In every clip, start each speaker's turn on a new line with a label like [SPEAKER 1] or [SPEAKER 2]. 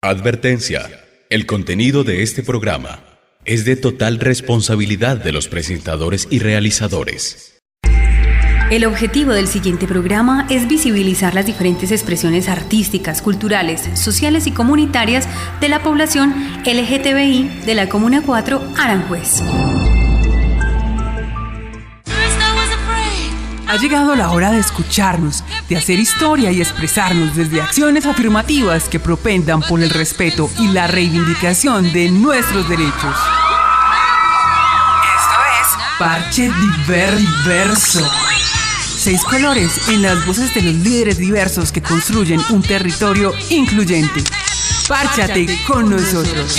[SPEAKER 1] Advertencia: el contenido de este programa es de total responsabilidad de los presentadores y realizadores.
[SPEAKER 2] El objetivo del siguiente programa es visibilizar las diferentes expresiones artísticas, culturales, sociales y comunitarias de la población LGTBI de la Comuna 4 Aranjuez.
[SPEAKER 3] Ha llegado la hora de escucharnos, de hacer historia y expresarnos desde acciones afirmativas que propendan por el respeto y la reivindicación de nuestros derechos. Esto es Parche Diverso. 6 colores en las voces de los líderes diversos que construyen un territorio incluyente. Párchate con nosotros.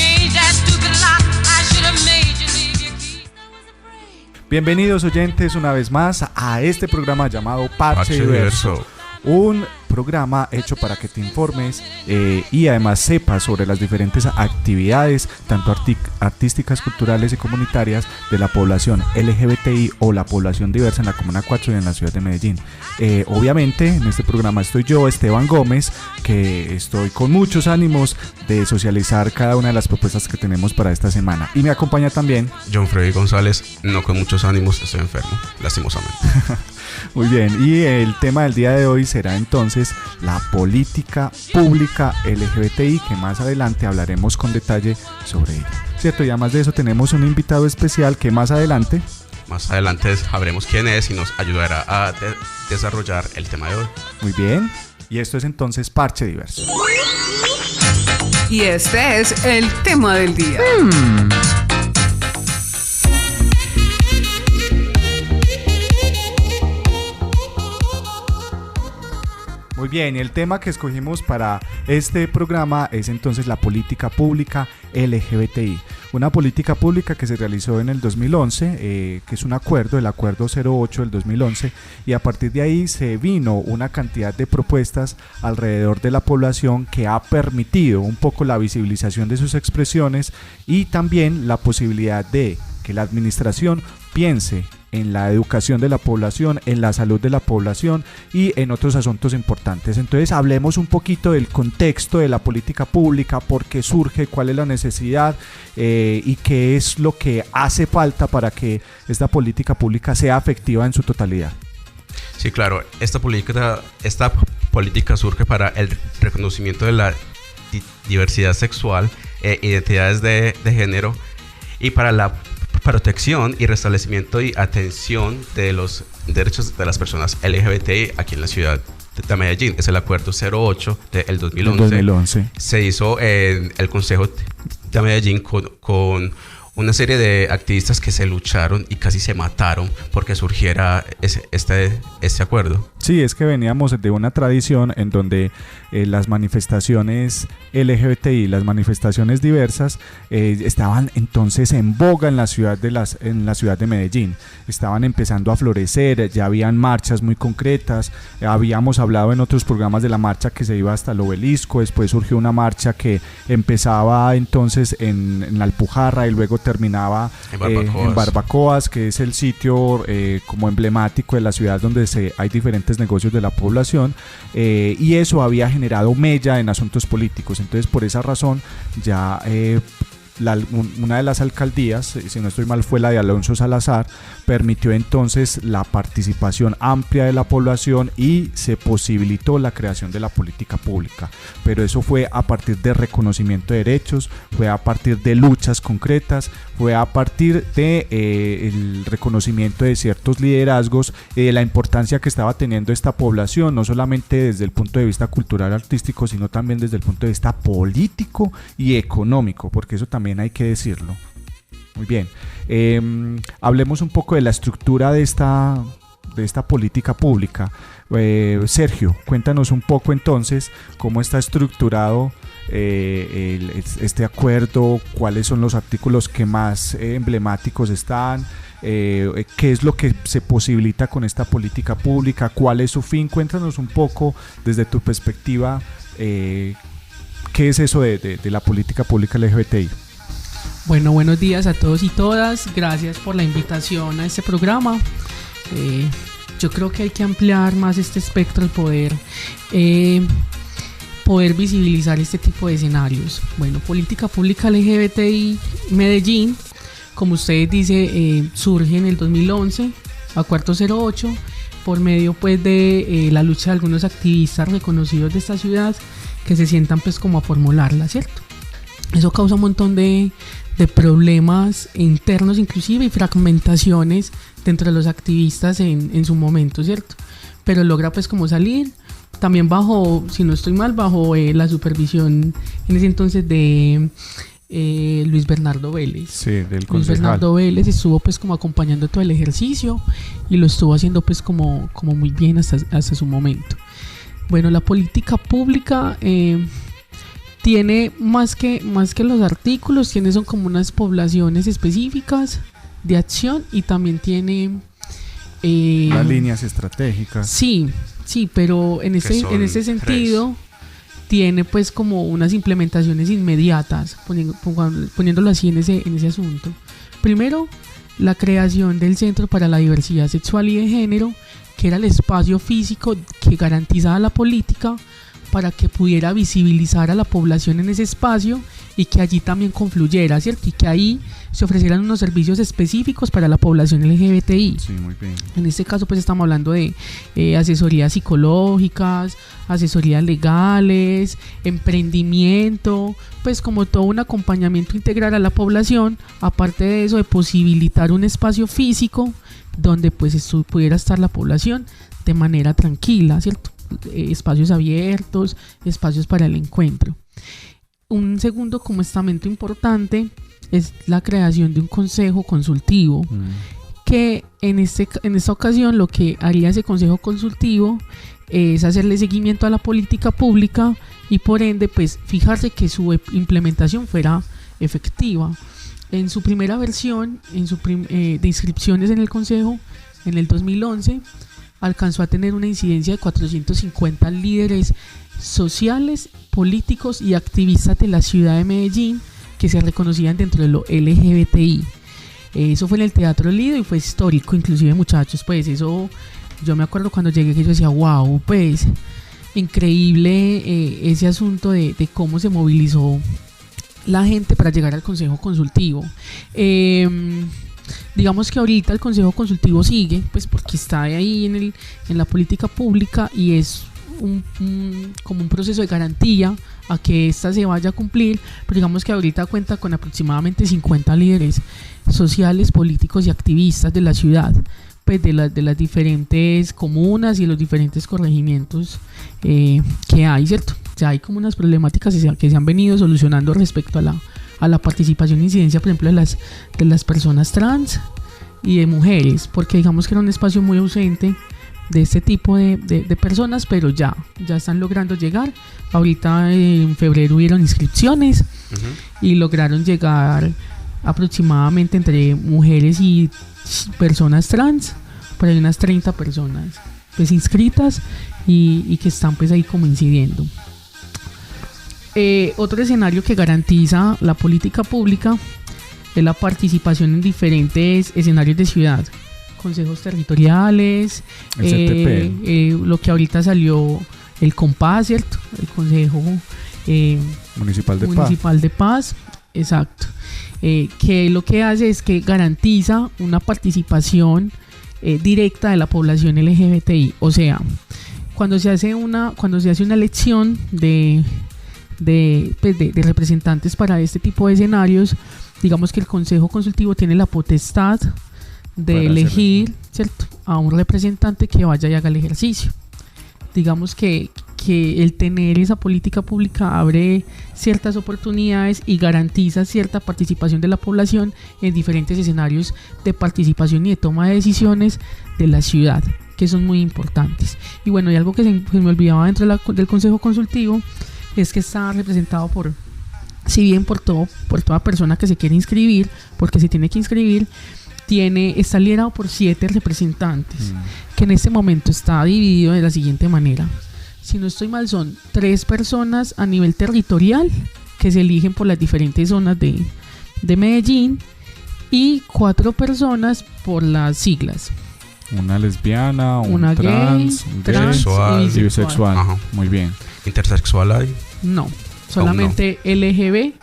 [SPEAKER 4] Bienvenidos oyentes una vez más a este programa llamado Parche Diverso. Un programa hecho para que te informes y además sepas sobre las diferentes actividades, tanto artísticas, culturales y comunitarias de la población LGBTI o la población diversa en la Comuna 4 y en la ciudad de Medellín. Obviamente en este programa estoy yo, Esteban Gómez, que estoy con muchos ánimos de socializar cada una de las propuestas que tenemos para esta semana. Y me acompaña también
[SPEAKER 5] John Freddy González, no con muchos ánimos, estoy enfermo, lastimosamente.
[SPEAKER 4] Muy bien, y el tema del día de hoy será entonces la política pública LGBTI, que más adelante hablaremos con detalle sobre ella. ¿Cierto? Y además de eso tenemos un invitado especial que más adelante
[SPEAKER 5] sabremos quién es y nos ayudará a desarrollar el tema de hoy.
[SPEAKER 4] Muy bien, y esto es entonces Parche Diverso.
[SPEAKER 3] Y este es el tema del día.
[SPEAKER 4] Muy bien, y el tema que escogimos para este programa es entonces la política pública LGBTI. Una política pública que se realizó en el 2011, que es un acuerdo, el acuerdo 08 del 2011, y a partir de ahí se vino una cantidad de propuestas alrededor de la población que ha permitido un poco la visibilización de sus expresiones y también la posibilidad de que la administración piense en la educación de la población, en la salud de la población y en otros asuntos importantes. Entonces hablemos un poquito del contexto de la política pública, por qué surge, cuál es la necesidad y qué es lo que hace falta para que esta política pública sea efectiva en su totalidad.
[SPEAKER 5] Sí, claro, esta política surge para el reconocimiento de la diversidad sexual, identidades de género y para la protección y restablecimiento y atención de los derechos de las personas LGBTI aquí en la ciudad de Medellín. Es el acuerdo 08 del 2011. Se hizo en el Consejo de Medellín con una serie de activistas que se lucharon y casi se mataron porque surgiera este acuerdo.
[SPEAKER 4] Sí, es que veníamos de una tradición en donde las manifestaciones LGBTI, las manifestaciones diversas, estaban entonces en boga en la ciudad de Medellín. Estaban empezando a florecer, ya habían marchas muy concretas. Habíamos hablado en otros programas de la marcha que se iba hasta el Obelisco. Después surgió una marcha que empezaba entonces en la Alpujarra y luego terminaba en Barbacoas, que es el sitio como emblemático de la ciudad donde hay diferentes negocios de la población, y eso había generado mella en asuntos políticos. Entonces por esa razón ya una de las alcaldías, si no estoy mal fue la de Alonso Salazar, permitió entonces la participación amplia de la población y se posibilitó la creación de la política pública. Pero eso fue a partir de reconocimiento de derechos, fue a partir de luchas concretas, fue a partir de el reconocimiento de ciertos liderazgos y de la importancia que estaba teniendo esta población, no solamente desde el punto de vista cultural artístico, sino también desde el punto de vista político y económico, porque eso también hay que decirlo. Muy bien, hablemos un poco de la estructura de esta política pública. Sergio, cuéntanos un poco entonces cómo está estructurado este acuerdo, cuáles son los artículos que más emblemáticos están, qué es lo que se posibilita con esta política pública, cuál es su fin. Cuéntanos un poco desde tu perspectiva qué es eso de la política pública LGBTI.
[SPEAKER 6] Bueno, buenos días a todos y todas. Gracias por la invitación a este programa. Yo creo que hay que ampliar más este espectro del poder poder visibilizar este tipo de escenarios. Bueno, política pública LGBTI Medellín, como ustedes dice, surge en el 2011, Acuerdo 08, por medio pues de la lucha de algunos activistas reconocidos de esta ciudad que se sientan pues como a formularla, ¿cierto? Eso causa un montón de problemas internos inclusive y fragmentaciones dentro de los activistas en su momento, ¿cierto? Pero logra pues como salir, también bajo, si no estoy mal, bajo la supervisión en ese entonces de Luis Bernardo Vélez.
[SPEAKER 4] Sí, del concejal.
[SPEAKER 6] Luis Bernardo Vélez estuvo pues como acompañando todo el ejercicio y lo estuvo haciendo pues como muy bien hasta su momento. Bueno, la política pública tiene más que los artículos, son como unas poblaciones específicas de acción y también tiene
[SPEAKER 4] las líneas estratégicas.
[SPEAKER 6] Sí, pero en ese sentido tiene pues como unas implementaciones inmediatas, poniéndolo así en ese asunto. Primero, la creación del Centro para la Diversidad Sexual y de Género, que era el espacio físico que garantizaba la política para que pudiera visibilizar a la población en ese espacio y que allí también confluyera, ¿cierto? Y que ahí se ofrecieran unos servicios específicos para la población LGBTI.
[SPEAKER 4] Sí, muy bien.
[SPEAKER 6] En este caso pues estamos hablando de asesorías psicológicas, asesorías legales, emprendimiento, pues como todo un acompañamiento integral a la población, aparte de eso de posibilitar un espacio físico donde pues pudiera estar la población de manera tranquila, ¿cierto? Espacios abiertos, espacios para el encuentro. Un segundo como estamento importante es la creación de un consejo consultivo, que en esta ocasión lo que haría ese consejo consultivo es hacerle seguimiento a la política pública y por ende pues fijarse que su implementación fuera efectiva. En su primera versión de inscripciones en el consejo, en el 2011, alcanzó a tener una incidencia de 450 líderes sociales, políticos y activistas de la ciudad de Medellín que se reconocían dentro de lo LGBTI. Eso fue en el Teatro Lido y fue histórico, inclusive, muchachos, pues eso, yo me acuerdo cuando llegué que yo decía, wow, pues increíble ese asunto de cómo se movilizó la gente para llegar al Consejo Consultivo. Digamos que ahorita el Consejo Consultivo sigue, pues porque está ahí en la política pública y es como un proceso de garantía a que esta se vaya a cumplir, pero digamos que ahorita cuenta con aproximadamente 50 líderes sociales, políticos y activistas de la ciudad, pues de las diferentes comunas y los diferentes corregimientos que hay, ¿cierto? O sea, hay como unas problemáticas que se han venido solucionando respecto a la participación e incidencia, por ejemplo, de las personas trans y de mujeres, porque digamos que era un espacio muy ausente de este tipo de personas, pero ya están logrando llegar. Ahorita en febrero hubieron inscripciones y lograron llegar aproximadamente entre mujeres y personas trans, por ahí unas 30 personas pues inscritas y que están pues ahí como incidiendo. Otro escenario que garantiza la política pública es la participación en diferentes escenarios de ciudad, consejos territoriales, lo que ahorita salió el COMPAS, ¿cierto? El Consejo Municipal de Paz, exacto, que lo que hace es que garantiza una participación directa de la población LGBTI, o sea, cuando se hace una elección de representantes para este tipo de escenarios, digamos que el Consejo Consultivo tiene la potestad de elegir, ¿cierto?, a un representante que vaya y haga el ejercicio. Digamos que el tener esa política pública abre ciertas oportunidades y garantiza cierta participación de la población en diferentes escenarios de participación y de toma de decisiones de la ciudad, que son muy importantes. Y bueno, y algo que se me olvidaba dentro del Consejo Consultivo es que está representado por toda persona que se quiere inscribir, porque se tiene que inscribir, está liderado por 7 representantes, que en este momento está dividido de la siguiente manera. Si no estoy mal, son 3 personas a nivel territorial que se eligen por las diferentes zonas de Medellín y 4 personas por las siglas.
[SPEAKER 4] Una lesbiana,
[SPEAKER 6] una
[SPEAKER 4] trans,
[SPEAKER 6] gay,
[SPEAKER 4] y bisexual. Muy bien.
[SPEAKER 5] ¿Intersexual hay?
[SPEAKER 6] No, solamente LGB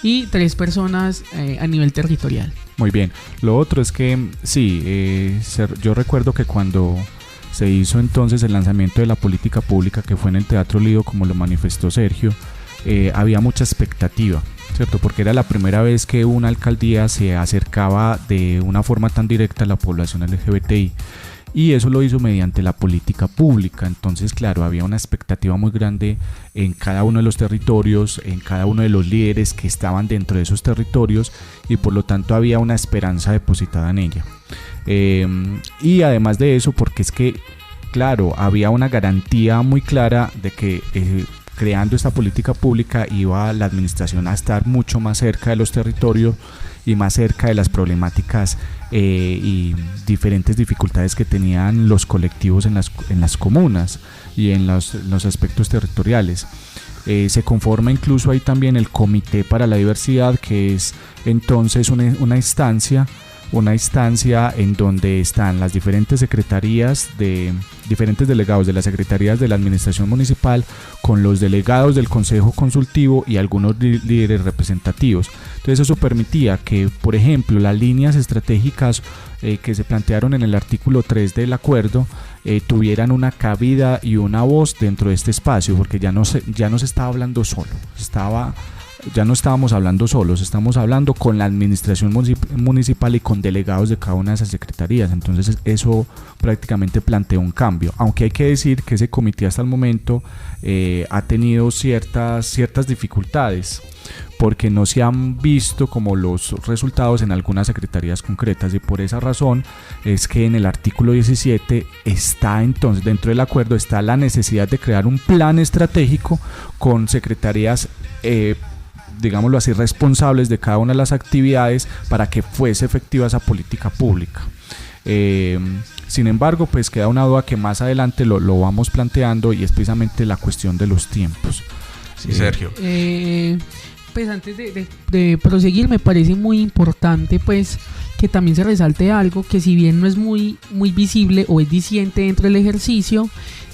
[SPEAKER 6] y 3 personas a nivel territorial.
[SPEAKER 4] Muy bien. Lo otro es que sí, yo recuerdo que cuando se hizo entonces el lanzamiento de la política pública, que fue en el Teatro Lido, como lo manifestó Sergio, había mucha expectativa, ¿cierto? Porque era la primera vez que una alcaldía se acercaba de una forma tan directa a la población LGBTI. Y eso lo hizo mediante la política pública. Entonces, claro, había una expectativa muy grande en cada uno de los territorios, en cada uno de los líderes que estaban dentro de esos territorios, y por lo tanto había una esperanza depositada en ella. Y además de eso, porque es que, claro, había una garantía muy clara de que creando esta política pública iba la administración a estar mucho más cerca de los territorios y más cerca de las problemáticas y diferentes dificultades que tenían los colectivos en las comunas y en los aspectos territoriales. Se conforma incluso ahí también el Comité para la Diversidad, que es entonces una instancia en donde están las diferentes secretarías de diferentes delegados de las secretarías de la administración municipal con los delegados del consejo consultivo y algunos líderes representativos. Entonces eso permitía que, por ejemplo, las líneas estratégicas que se plantearon en el artículo 3 del acuerdo tuvieran una cabida y una voz dentro de este espacio, porque ya no se estaba hablando solo, ya no estábamos hablando solos, estamos hablando con la administración municipal y con delegados de cada una de esas secretarías. Entonces eso prácticamente planteó un cambio, aunque hay que decir que ese comité hasta el momento ha tenido ciertas dificultades, porque no se han visto como los resultados en algunas secretarías concretas, y por esa razón es que en el artículo 17 está entonces, dentro del acuerdo está la necesidad de crear un plan estratégico con secretarías digámoslo así, responsables de cada una de las actividades para que fuese efectiva esa política pública. Sin embargo, pues queda una duda que más adelante lo vamos planteando, y es precisamente la cuestión de los tiempos.
[SPEAKER 5] Sí, Sergio.
[SPEAKER 6] Pues antes de proseguir, me parece muy importante pues que también se resalte algo que, si bien no es muy visible o es diciente dentro del ejercicio,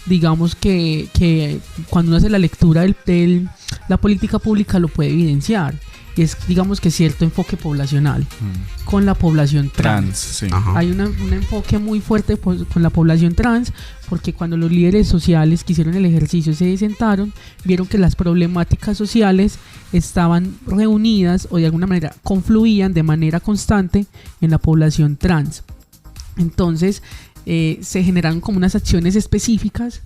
[SPEAKER 6] digamos que cuando uno hace la lectura de la política pública lo puede evidenciar. Y es, digamos, que cierto enfoque poblacional con la población trans.
[SPEAKER 4] Sí.
[SPEAKER 6] Hay un enfoque muy fuerte con la población trans, porque cuando los líderes sociales que hicieron el ejercicio se sentaron, vieron que las problemáticas sociales estaban reunidas o de alguna manera confluían de manera constante en la población trans. Entonces se generaron como unas acciones específicas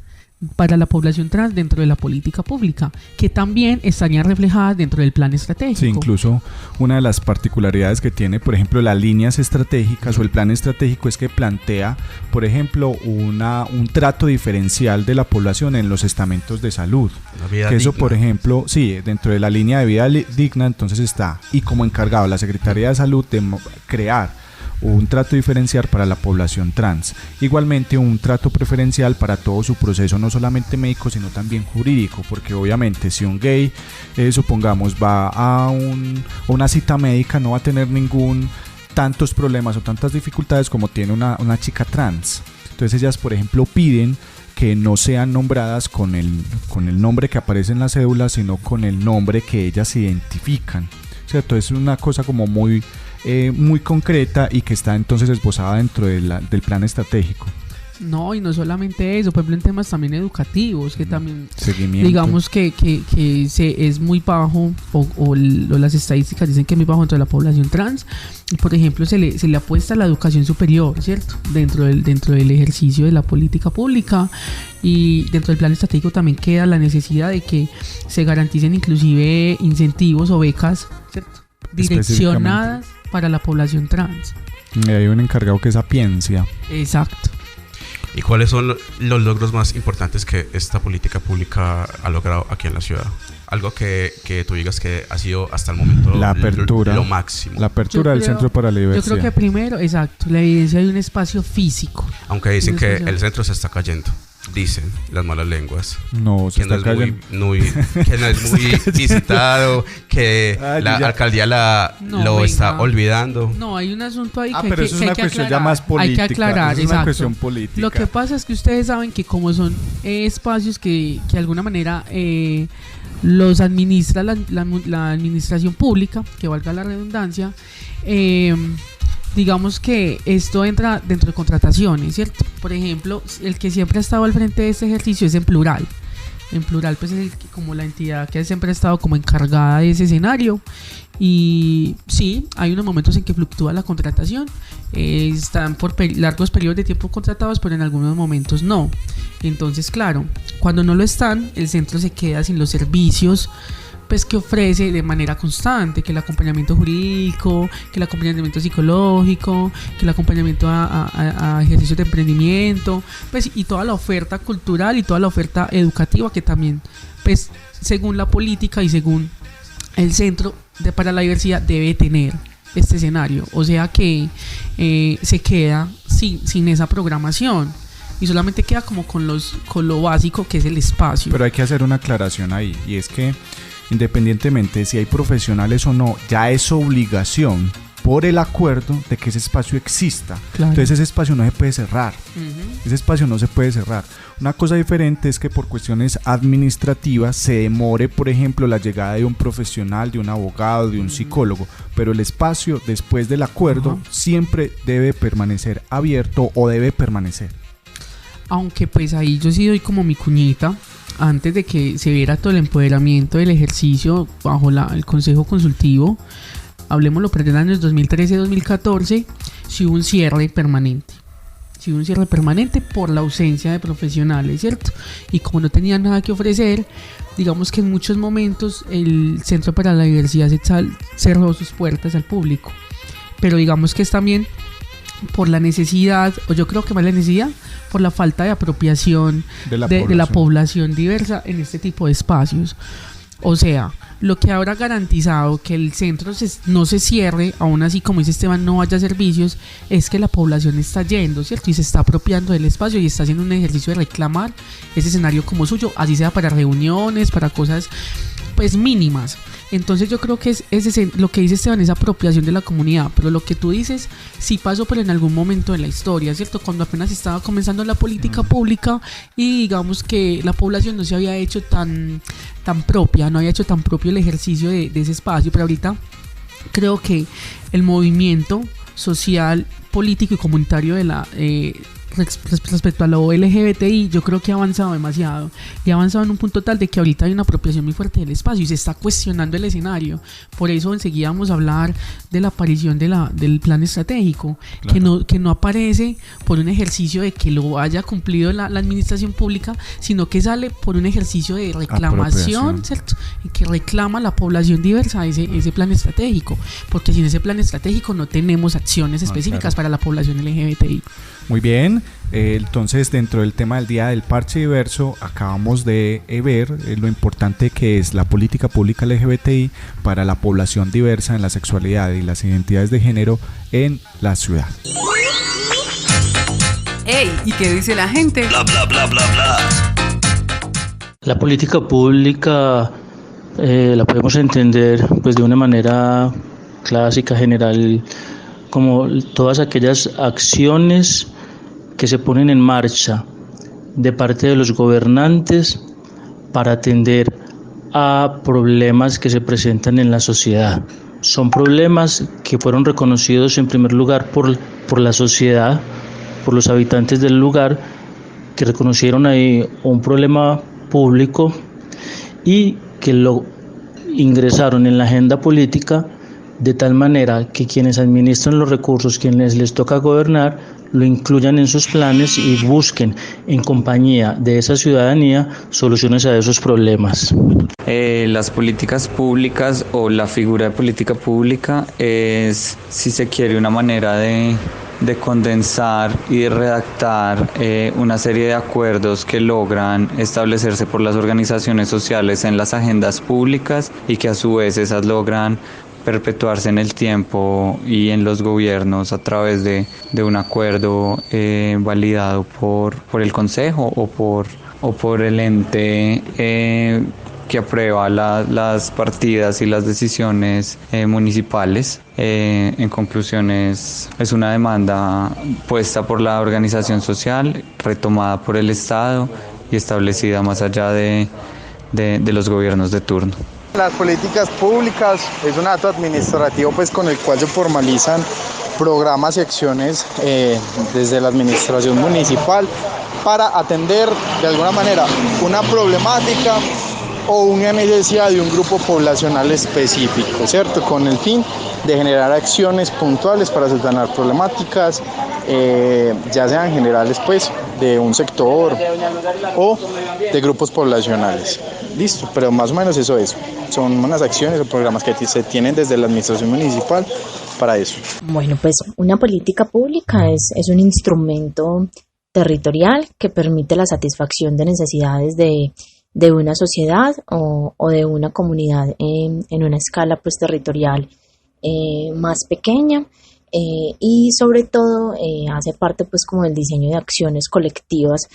[SPEAKER 6] para la población trans dentro de la política pública, que también estarían reflejadas dentro del plan estratégico.
[SPEAKER 4] Sí, incluso una de las particularidades que tiene, por ejemplo, las líneas estratégicas o el plan estratégico, es que plantea, por ejemplo, un trato diferencial de la población en los estamentos de salud. Que eso, por ejemplo, sí, dentro de la línea de vida digna, entonces está, y como encargado la Secretaría de Salud de crear un trato diferencial para la población trans. Igualmente un trato preferencial para todo su proceso, no solamente médico, sino también jurídico, porque obviamente si un gay, supongamos, va a una cita médica, no va a tener tantos problemas o tantas dificultades como tiene una chica trans. Entonces ellas, por ejemplo, piden que no sean nombradas con el nombre que aparece en la cédula, sino con el nombre que ellas se identifican, ¿cierto? Es una cosa como muy concreta y que está entonces esbozada dentro del plan estratégico.
[SPEAKER 6] No, y no solamente eso, por ejemplo en temas también educativos, que también
[SPEAKER 4] seguimiento.
[SPEAKER 6] Digamos que es muy bajo, o las estadísticas dicen que es muy bajo dentro de la población trans. Y por ejemplo se le apuesta a la educación superior, ¿cierto? Dentro del ejercicio de la política pública, y dentro del plan estratégico también queda la necesidad de que se garanticen inclusive incentivos o becas, ¿cierto?, direccionadas para la población trans.
[SPEAKER 4] Y hay un encargado que es Sapiencia.
[SPEAKER 6] Exacto.
[SPEAKER 5] ¿Y cuáles son los logros más importantes que esta política pública ha logrado aquí en la ciudad? Algo que tú digas que ha sido hasta el momento
[SPEAKER 4] la apertura,
[SPEAKER 5] lo máximo.
[SPEAKER 4] La apertura del Centro para la Diversidad.
[SPEAKER 6] Yo creo que primero, exacto, la evidencia de un espacio físico.
[SPEAKER 5] Aunque dicen que el centro se está cayendo. dicen las malas lenguas.
[SPEAKER 4] No, se
[SPEAKER 5] que no
[SPEAKER 4] está
[SPEAKER 5] es
[SPEAKER 4] cayendo.
[SPEAKER 5] que no es muy visitado, que la alcaldía lo está olvidando.
[SPEAKER 6] No, hay un asunto ahí
[SPEAKER 4] pero eso es una cuestión ya más política.
[SPEAKER 6] Hay que aclarar,
[SPEAKER 4] es una cuestión política.
[SPEAKER 6] Lo que pasa es que ustedes saben que como son espacios que de alguna manera los administra la administración pública, que valga la redundancia, digamos que esto entra dentro de contrataciones, ¿cierto? Por ejemplo, el que siempre ha estado al frente de este ejercicio es En Plural. En Plural pues es como la entidad que siempre ha estado como encargada de ese escenario, y sí, hay unos momentos en que fluctúa la contratación, están por largos periodos de tiempo contratados, pero en algunos momentos no. Entonces, claro, cuando no lo están, el centro se queda sin los servicios pues que ofrece de manera constante, que el acompañamiento jurídico, que el acompañamiento psicológico, que el acompañamiento a ejercicios de emprendimiento, pues, y toda la oferta cultural y toda la oferta educativa que también, pues, según la política y según el Centro para la Diversidad debe tener este escenario. O sea que se queda sin esa programación y solamente queda como con lo básico, que es el espacio.
[SPEAKER 4] Pero hay que hacer una aclaración ahí, y es que independientemente si hay profesionales o no, ya es obligación por el acuerdo de que ese espacio exista. Claro. Entonces ese espacio no se puede cerrar. Ese espacio no se puede cerrar. Una cosa diferente es que por cuestiones administrativas se demore, por ejemplo, la llegada de un profesional, de un abogado, de un psicólogo, pero el espacio después del acuerdo siempre debe permanecer abierto o debe permanecer.
[SPEAKER 6] Aunque pues ahí yo sí doy como mi cuñita. Antes de que se viera todo el empoderamiento del ejercicio bajo el Consejo Consultivo, hablemoslo, pero en los años 2013-2014, sí hubo un cierre permanente. Sí hubo un cierre permanente por la ausencia de profesionales, ¿cierto? Y como no tenían nada que ofrecer, digamos que en muchos momentos el Centro para la Diversidad cerró sus puertas al público. Pero digamos que es también por la necesidad, o yo creo que más la necesidad, por la falta de apropiación de la población diversa en este tipo de espacios. O sea, lo que habrá garantizado que el centro no se cierre, aún así, como dice Esteban, no haya servicios, es que la población está yendo, ¿cierto? Y se está apropiando del espacio y está haciendo un ejercicio de reclamar ese escenario como suyo, así sea para reuniones, para cosas pues mínimas. Entonces yo creo que es lo que dice Esteban, es apropiación de la comunidad, pero lo que tú dices sí pasó pero en algún momento de la historia, ¿cierto? Cuando apenas estaba comenzando la política pública y digamos que la población no se había hecho tan propia, no había hecho tan propio el ejercicio de ese espacio, pero ahorita creo que el movimiento social, político y comunitario de la respecto a lo LGBTI, yo creo que ha avanzado demasiado y ha avanzado en un punto tal de que ahorita hay una apropiación muy fuerte del espacio y se está cuestionando el escenario. Por eso enseguida vamos a hablar de la aparición del plan estratégico, claro, que no aparece por un ejercicio de que lo haya cumplido la administración pública, sino que sale por un ejercicio de reclamación, ¿cierto? Y que reclama la población diversa ese plan estratégico, porque sin ese plan estratégico no tenemos acciones específicas para la población LGBTI.
[SPEAKER 4] Muy bien, entonces dentro del tema del Día del Parche Diverso acabamos de ver lo importante que es la política pública LGBTI para la población diversa en la sexualidad y las identidades de género en la ciudad.
[SPEAKER 2] ¡Ey! ¿Y qué dice la gente?
[SPEAKER 7] Bla, bla, bla, bla, bla. La política pública la podemos entender pues de una manera clásica, general, como todas aquellas acciones que se ponen en marcha de parte de los gobernantes para atender a problemas que se presentan en la sociedad. Son problemas que fueron reconocidos en primer lugar por la sociedad, por los habitantes del lugar, que reconocieron ahí un problema público y que lo ingresaron en la agenda política de tal manera que quienes administran los recursos, quienes les toca gobernar, lo incluyan en sus planes y busquen en compañía de esa ciudadanía soluciones a esos problemas.
[SPEAKER 8] Las políticas públicas o la figura de política pública es, si se quiere, una manera de condensar y de redactar una serie de acuerdos que logran establecerse por las organizaciones sociales en las agendas públicas y que a su vez esas logran perpetuarse en el tiempo y en los gobiernos a través de un acuerdo validado por el Consejo o por el ente que aprueba las partidas y las decisiones municipales. En conclusión, es una demanda puesta por la organización social, retomada por el Estado y establecida más allá de los gobiernos de turno.
[SPEAKER 9] Las políticas públicas es un acto administrativo pues, con el cual se formalizan programas y acciones desde la administración municipal para atender de alguna manera una problemática o una necesidad de un grupo poblacional específico, ¿cierto? Con el fin de generar acciones puntuales para solucionar problemáticas, ya sean generales pues de un sector o de grupos poblacionales. Listo, pero más o menos eso es. Son unas acciones o programas que se tienen desde la administración municipal para eso.
[SPEAKER 10] Bueno, pues una política pública es un instrumento territorial que permite la satisfacción de necesidades de una sociedad o de una comunidad en una escala pues territorial más pequeña y sobre todo hace parte pues como del diseño de acciones colectivas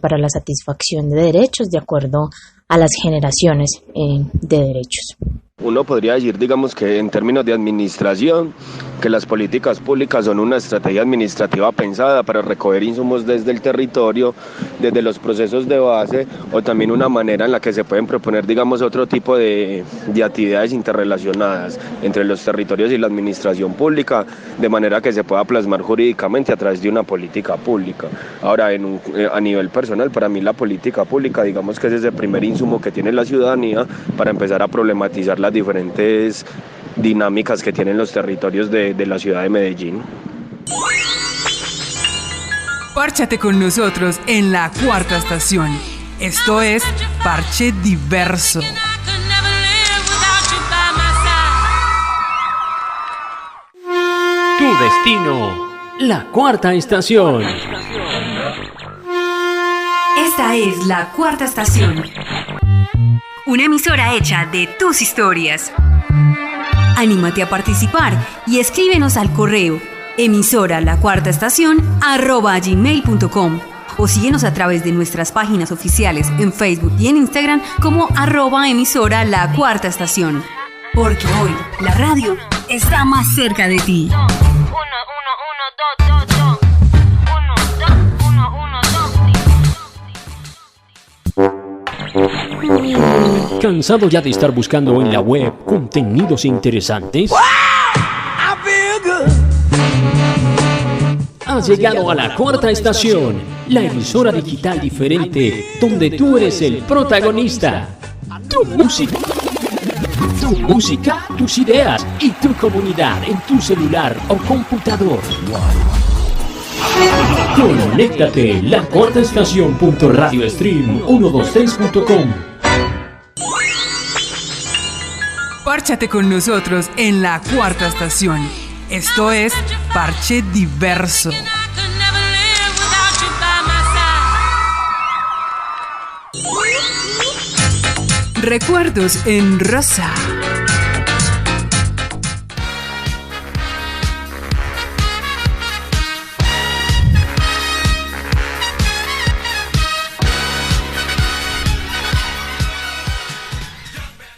[SPEAKER 10] para la satisfacción de derechos de acuerdo a las generaciones de derechos.
[SPEAKER 11] Uno podría decir, digamos, que en términos de administración, que las políticas públicas son una estrategia administrativa pensada para recoger insumos desde el territorio, desde los procesos de base, o también una manera en la que se pueden proponer, digamos, otro tipo de actividades interrelacionadas entre los territorios y la administración pública, de manera que se pueda plasmar jurídicamente a través de una política pública. Ahora, a nivel personal, para mí la política pública, digamos que ese es el primer insumo que tiene la ciudadanía para empezar a problematizar las diferentes dinámicas que tienen los territorios de la ciudad de Medellín.
[SPEAKER 3] Párchate con nosotros en la cuarta estación. Esto es Parche Diverso.
[SPEAKER 12] Tu destino, la cuarta estación.
[SPEAKER 2] Esta es la cuarta estación. Una emisora hecha de tus historias. Anímate a participar y escríbenos al correo emisora@gmail.com o síguenos a través de nuestras páginas oficiales en Facebook y en Instagram como @emisora la cuarta estación. Porque hoy la radio está más cerca de ti.
[SPEAKER 12] ¿Cansado ya de estar buscando en la web contenidos interesantes? Has llegado a la cuarta estación, la emisora digital diferente, donde tú eres el protagonista. Tu música, tus ideas y tu comunidad en tu celular o computador. Conéctate, la cuarta estación.radiostream123.com.
[SPEAKER 3] Párchate con nosotros en la cuarta estación. Esto es Parche Diverso. Recuerdos en rosa.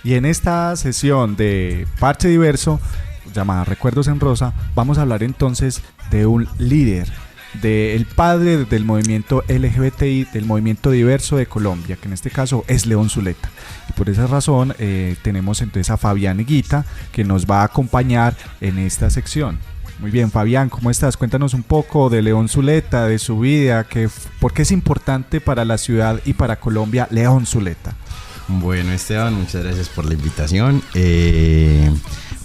[SPEAKER 4] Y en esta sesión de Parche Diverso, llamada Recuerdos en Rosa, vamos a hablar entonces de un líder, del padre del movimiento LGBTI, del movimiento diverso de Colombia, que en este caso es León Zuleta. Y por esa razón tenemos entonces a Fabián Higuita, que nos va a acompañar en esta sección. Muy bien, Fabián, ¿cómo estás? Cuéntanos un poco de León Zuleta, de su vida, por qué es importante para la ciudad y para Colombia León Zuleta.
[SPEAKER 13] Bueno, Esteban, muchas gracias por la invitación.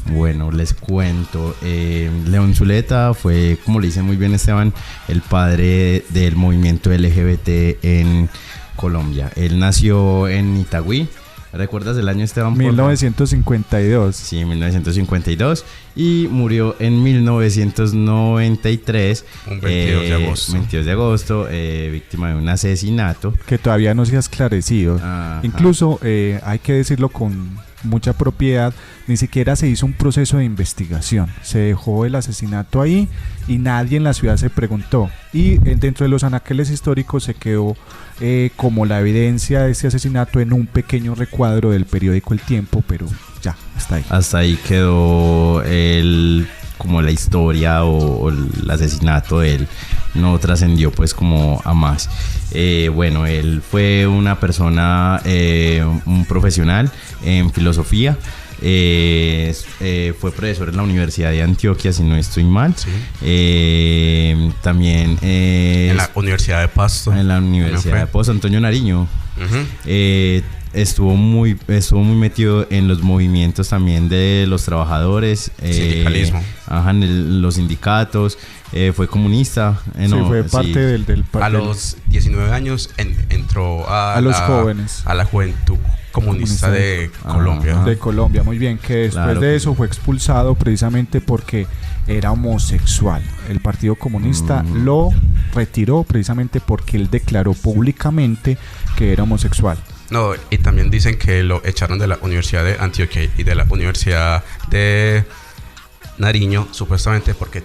[SPEAKER 13] Bueno, les cuento. León Zuleta fue, como le dice muy bien Esteban, el padre del movimiento LGBT en Colombia. Él nació en Itagüí. ¿Recuerdas el año, Esteban?
[SPEAKER 4] 1952.
[SPEAKER 13] Sí, 1952. Y murió en 1993.
[SPEAKER 5] Un 22 de agosto.
[SPEAKER 13] 22 de agosto, víctima de un asesinato.
[SPEAKER 4] Que todavía no se ha esclarecido.
[SPEAKER 13] Ajá.
[SPEAKER 4] Incluso hay que decirlo con mucha propiedad, ni siquiera se hizo un proceso de investigación. Se dejó el asesinato ahí y nadie en la ciudad se preguntó. Y dentro de los anaqueles históricos se quedó como la evidencia de ese asesinato en un pequeño recuadro del periódico El Tiempo, pero ya, hasta ahí.
[SPEAKER 13] Hasta ahí quedó como la historia o el asesinato de él. No trascendió pues como a más. Bueno, él fue una persona, un profesional en filosofía. Fue profesor en la Universidad de Antioquia, si no estoy mal.
[SPEAKER 5] Sí.
[SPEAKER 13] También
[SPEAKER 5] en la Universidad de Pasto.
[SPEAKER 13] En la Universidad de Pasto, Antonio Nariño. Uh-huh. Estuvo muy metido en los movimientos también de los trabajadores.
[SPEAKER 5] Sindicalismo.
[SPEAKER 13] En los sindicatos. Fue comunista.
[SPEAKER 4] Sí, fue parte del
[SPEAKER 5] a los 19 años entró a
[SPEAKER 4] los jóvenes.
[SPEAKER 5] A la juventud comunista de Colombia.
[SPEAKER 4] De Colombia, muy bien. Que después de eso fue expulsado precisamente porque era homosexual. El Partido Comunista lo retiró precisamente porque él declaró públicamente que era homosexual.
[SPEAKER 5] No, y también dicen que lo echaron de la Universidad de Antioquia y de la Universidad de Nariño, supuestamente porque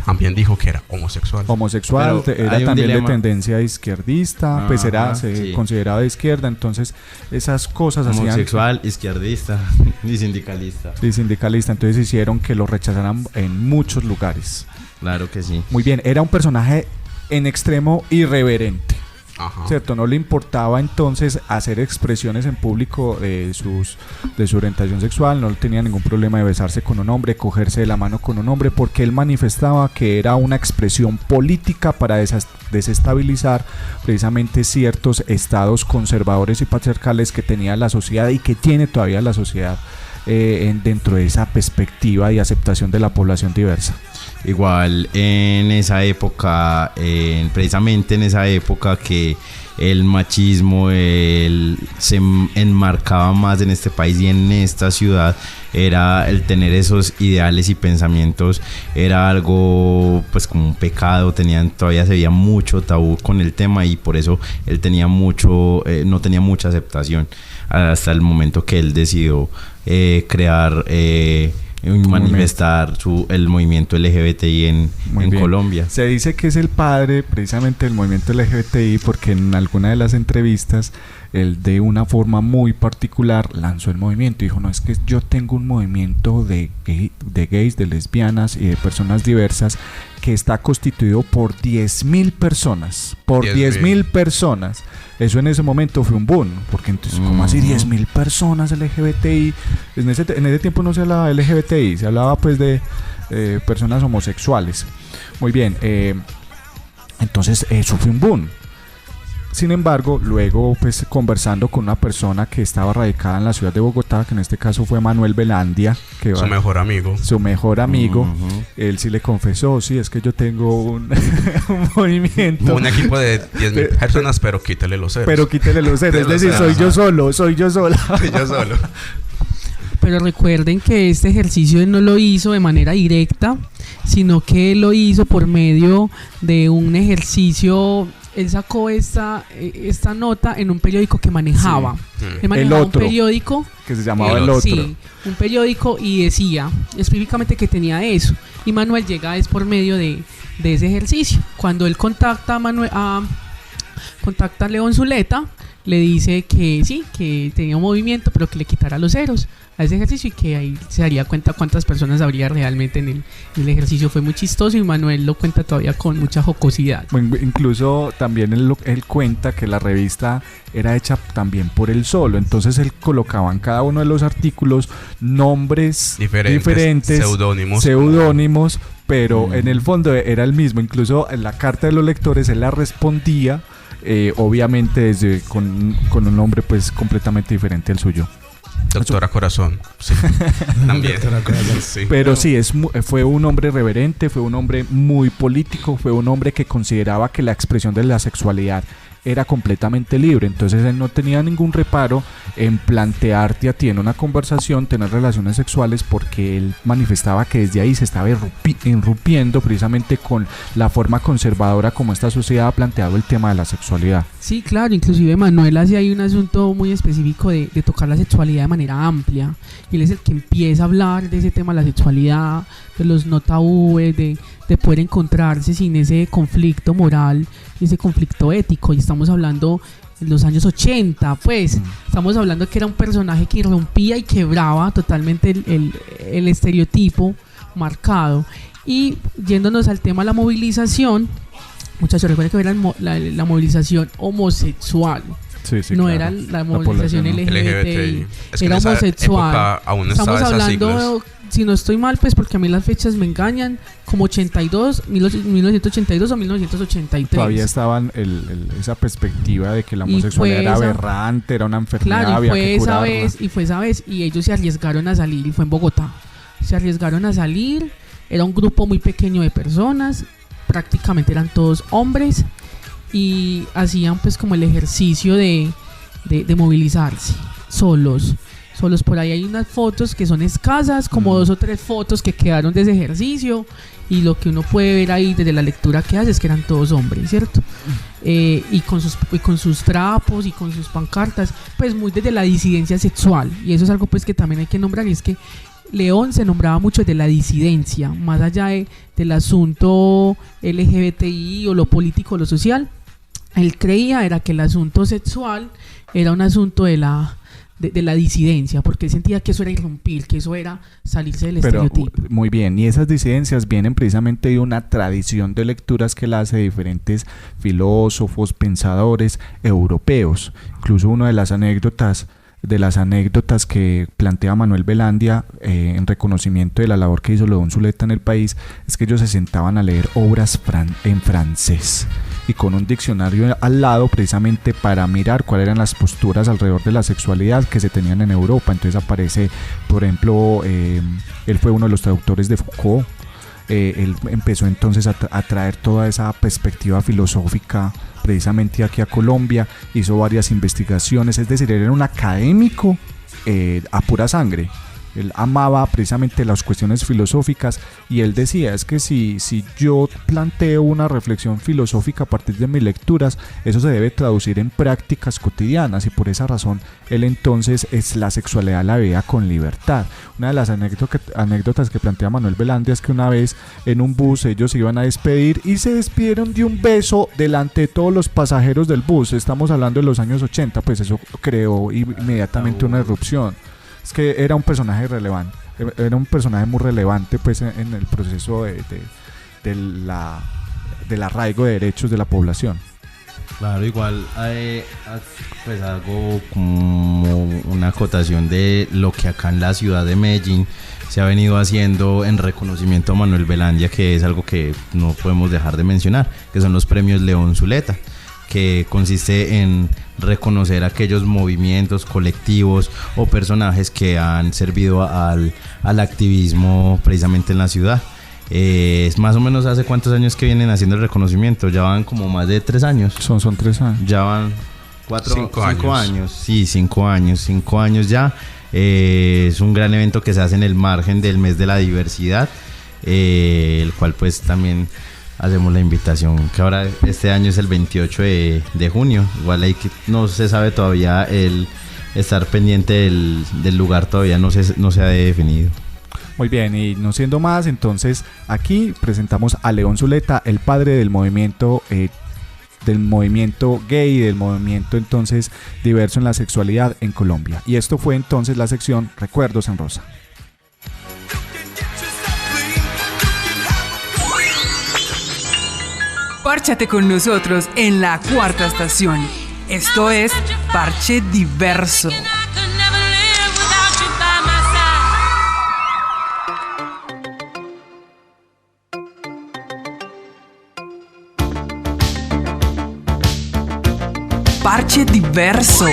[SPEAKER 5] también dijo que era homosexual.
[SPEAKER 4] Homosexual, era también de tendencia izquierdista, pues se consideraba de izquierda, entonces esas cosas
[SPEAKER 13] homosexual, izquierdista y sindicalista.
[SPEAKER 4] Y sindicalista, entonces hicieron que lo rechazaran en muchos lugares.
[SPEAKER 13] Claro que sí.
[SPEAKER 4] Muy bien, era un personaje en extremo irreverente.
[SPEAKER 5] Ajá.
[SPEAKER 4] ¿Cierto? No le importaba entonces hacer expresiones en público de su orientación sexual, no tenía ningún problema de besarse con un hombre, cogerse de la mano con un hombre, porque él manifestaba que era una expresión política para desestabilizar precisamente ciertos estados conservadores y patriarcales que tenía la sociedad y que tiene todavía la sociedad dentro de esa perspectiva y aceptación de la población diversa.
[SPEAKER 13] Igual en esa época, precisamente en esa época que el machismo se enmarcaba más en este país y en esta ciudad, era el tener esos ideales y pensamientos, era algo pues como un pecado, todavía se veía mucho tabú con el tema y por eso él tenía no tenía mucha aceptación hasta el momento que él decidió crear manifestar el movimiento LGBTI en Colombia.
[SPEAKER 4] Se dice que es el padre precisamente del movimiento LGBTI porque en alguna de las entrevistas él de una forma muy particular lanzó el movimiento y dijo, no, es que yo tengo un movimiento de gays, de lesbianas y de personas diversas que está constituido por 10.000 personas, por 10.000 personas. Eso en ese momento fue un boom, porque entonces, ¿cómo así 10.000 personas LGBTI? En ese tiempo no se hablaba de LGBTI, se hablaba pues de personas homosexuales. Muy bien, entonces eso fue un boom. Sin embargo, luego pues conversando con una persona que estaba radicada en la ciudad de Bogotá, que en este caso fue Manuel Velandia, que
[SPEAKER 5] su mejor amigo,
[SPEAKER 4] él sí le confesó, sí, es que yo tengo un movimiento,
[SPEAKER 5] un equipo de 10.000 personas, pero quítale los ceros.
[SPEAKER 4] Es decir, soy yo solo.
[SPEAKER 6] Pero recuerden que este ejercicio él no lo hizo de manera directa, sino que él lo hizo por medio de un ejercicio. Él sacó esta nota en un periódico que manejaba.
[SPEAKER 4] Sí.
[SPEAKER 6] Él manejaba
[SPEAKER 4] un
[SPEAKER 6] periódico
[SPEAKER 4] que se llamaba El Otro. Sí,
[SPEAKER 6] un periódico, y decía específicamente que tenía eso. Y Manuel llega es por medio de ese ejercicio. Cuando él contacta a León Zuleta, le dice que sí, que tenía un movimiento, pero que le quitara los ceros a ese ejercicio y que ahí se daría cuenta cuántas personas habría realmente en el ejercicio. Fue muy chistoso y Manuel lo cuenta todavía con mucha jocosidad.
[SPEAKER 4] Bueno, incluso también él cuenta que la revista era hecha también por él solo, entonces él colocaba en cada uno de los artículos nombres diferentes seudónimos, pero en el fondo era el mismo. Incluso en la carta de los lectores él la respondía obviamente con un nombre pues completamente diferente al suyo.
[SPEAKER 5] Doctora Corazón, sí. También.
[SPEAKER 4] Sí. Pero sí, fue un hombre reverente, fue un hombre muy político, fue un hombre que consideraba que la expresión de la sexualidad era completamente libre. Entonces él no tenía ningún reparo en plantearte a ti en una conversación tener relaciones sexuales, porque él manifestaba que desde ahí se estaba irrumpiendo precisamente con la forma conservadora como esta sociedad ha planteado el tema de la sexualidad.
[SPEAKER 6] Sí, claro, inclusive Manuel hace ahí un asunto muy específico de tocar la sexualidad de manera amplia. Y él es el que empieza a hablar de ese tema de la sexualidad, de los no tabúes, de poder encontrarse sin ese conflicto moral y ese conflicto ético. Y estamos hablando en los años 80, pues estamos hablando que era un personaje que rompía y quebraba totalmente el estereotipo marcado. Y yéndonos al tema de la movilización, muchachos, recuerden que era la movilización homosexual. Sí, no claro. Era la movilización LGBTI.
[SPEAKER 5] Es que
[SPEAKER 6] era homosexual.
[SPEAKER 5] Aún
[SPEAKER 6] estamos hablando, si no estoy mal, pues porque a mí las fechas me engañan, como 1982 o 1983.
[SPEAKER 4] Todavía estaban esa perspectiva de que la homosexualidad era aberrante, era una enfermedad, claro, había que curarla.
[SPEAKER 6] Y fue esa vez, y ellos se arriesgaron a salir, y fue en Bogotá. Se arriesgaron a salir, era un grupo muy pequeño de personas, prácticamente eran todos hombres, y hacían pues como el ejercicio de movilizarse solos. Por ahí hay unas fotos que son escasas, como 2 o 3 fotos que quedaron de ese ejercicio, y lo que uno puede ver ahí desde la lectura que hace es que eran todos hombres, ¿cierto? Y con sus trapos y con sus pancartas, pues muy desde la disidencia sexual. Y eso es algo pues que también hay que nombrar, y es que León se nombraba mucho de la disidencia, más allá del asunto LGBTI o lo político o lo social. Él creía era que el asunto sexual era un asunto de la disidencia, porque él sentía que eso era irrumpir, que eso era salirse del estereotipo.
[SPEAKER 4] Muy bien, y esas disidencias vienen precisamente de una tradición de lecturas que la hace diferentes filósofos, pensadores europeos. Incluso una de las anécdotas que plantea Manuel Velandia en reconocimiento de la labor que hizo León Zuleta en el país, es que ellos se sentaban a leer obras en francés y con un diccionario al lado, precisamente para mirar cuáles eran las posturas alrededor de la sexualidad que se tenían en Europa. Entonces aparece, por ejemplo, él fue uno de los traductores de Foucault. Él empezó entonces a traer toda esa perspectiva filosófica precisamente aquí a Colombia, hizo varias investigaciones, es decir, él era un académico a pura sangre. Él amaba precisamente las cuestiones filosóficas, y él decía, es que si yo planteo una reflexión filosófica a partir de mis lecturas, eso se debe traducir en prácticas cotidianas, y por esa razón él entonces la sexualidad la veía con libertad. Una de las anécdotas que plantea Manuel Velandia es que una vez en un bus ellos se iban a despedir y se despidieron de un beso delante de todos los pasajeros del bus. Estamos hablando de los años 80, pues eso creó inmediatamente una erupción. Es que era un personaje relevante, era un personaje muy relevante pues en el proceso del arraigo de derechos de la población.
[SPEAKER 13] Claro, igual pues hago como una acotación de lo que acá en la ciudad de Medellín se ha venido haciendo en reconocimiento a Manuel Velandia, que es algo que no podemos dejar de mencionar, que son los premios León Zuleta, que consiste en reconocer aquellos movimientos, colectivos o personajes que han servido al activismo precisamente en la ciudad. Es más o menos, ¿hace cuántos años que vienen haciendo el reconocimiento? Ya van como más de 3 años.
[SPEAKER 4] Son 3 años.
[SPEAKER 13] Ya van 5 años. Sí, 5 años. 5 años ya. Es un gran evento que se hace en el margen del mes de la diversidad, el cual pues también hacemos la invitación, que ahora este año es el 28 de junio. Igual hay que, no se sabe todavía, el estar pendiente del lugar todavía no se ha definido.
[SPEAKER 4] Muy bien, y no siendo más, entonces aquí presentamos a León Zuleta, el padre del movimiento gay, del movimiento entonces diverso en la sexualidad en Colombia. Y esto fue entonces la sección Recuerdos en Rosa.
[SPEAKER 3] Párchate con nosotros en la cuarta estación. Esto es Parche Diverso. Parche Diverso.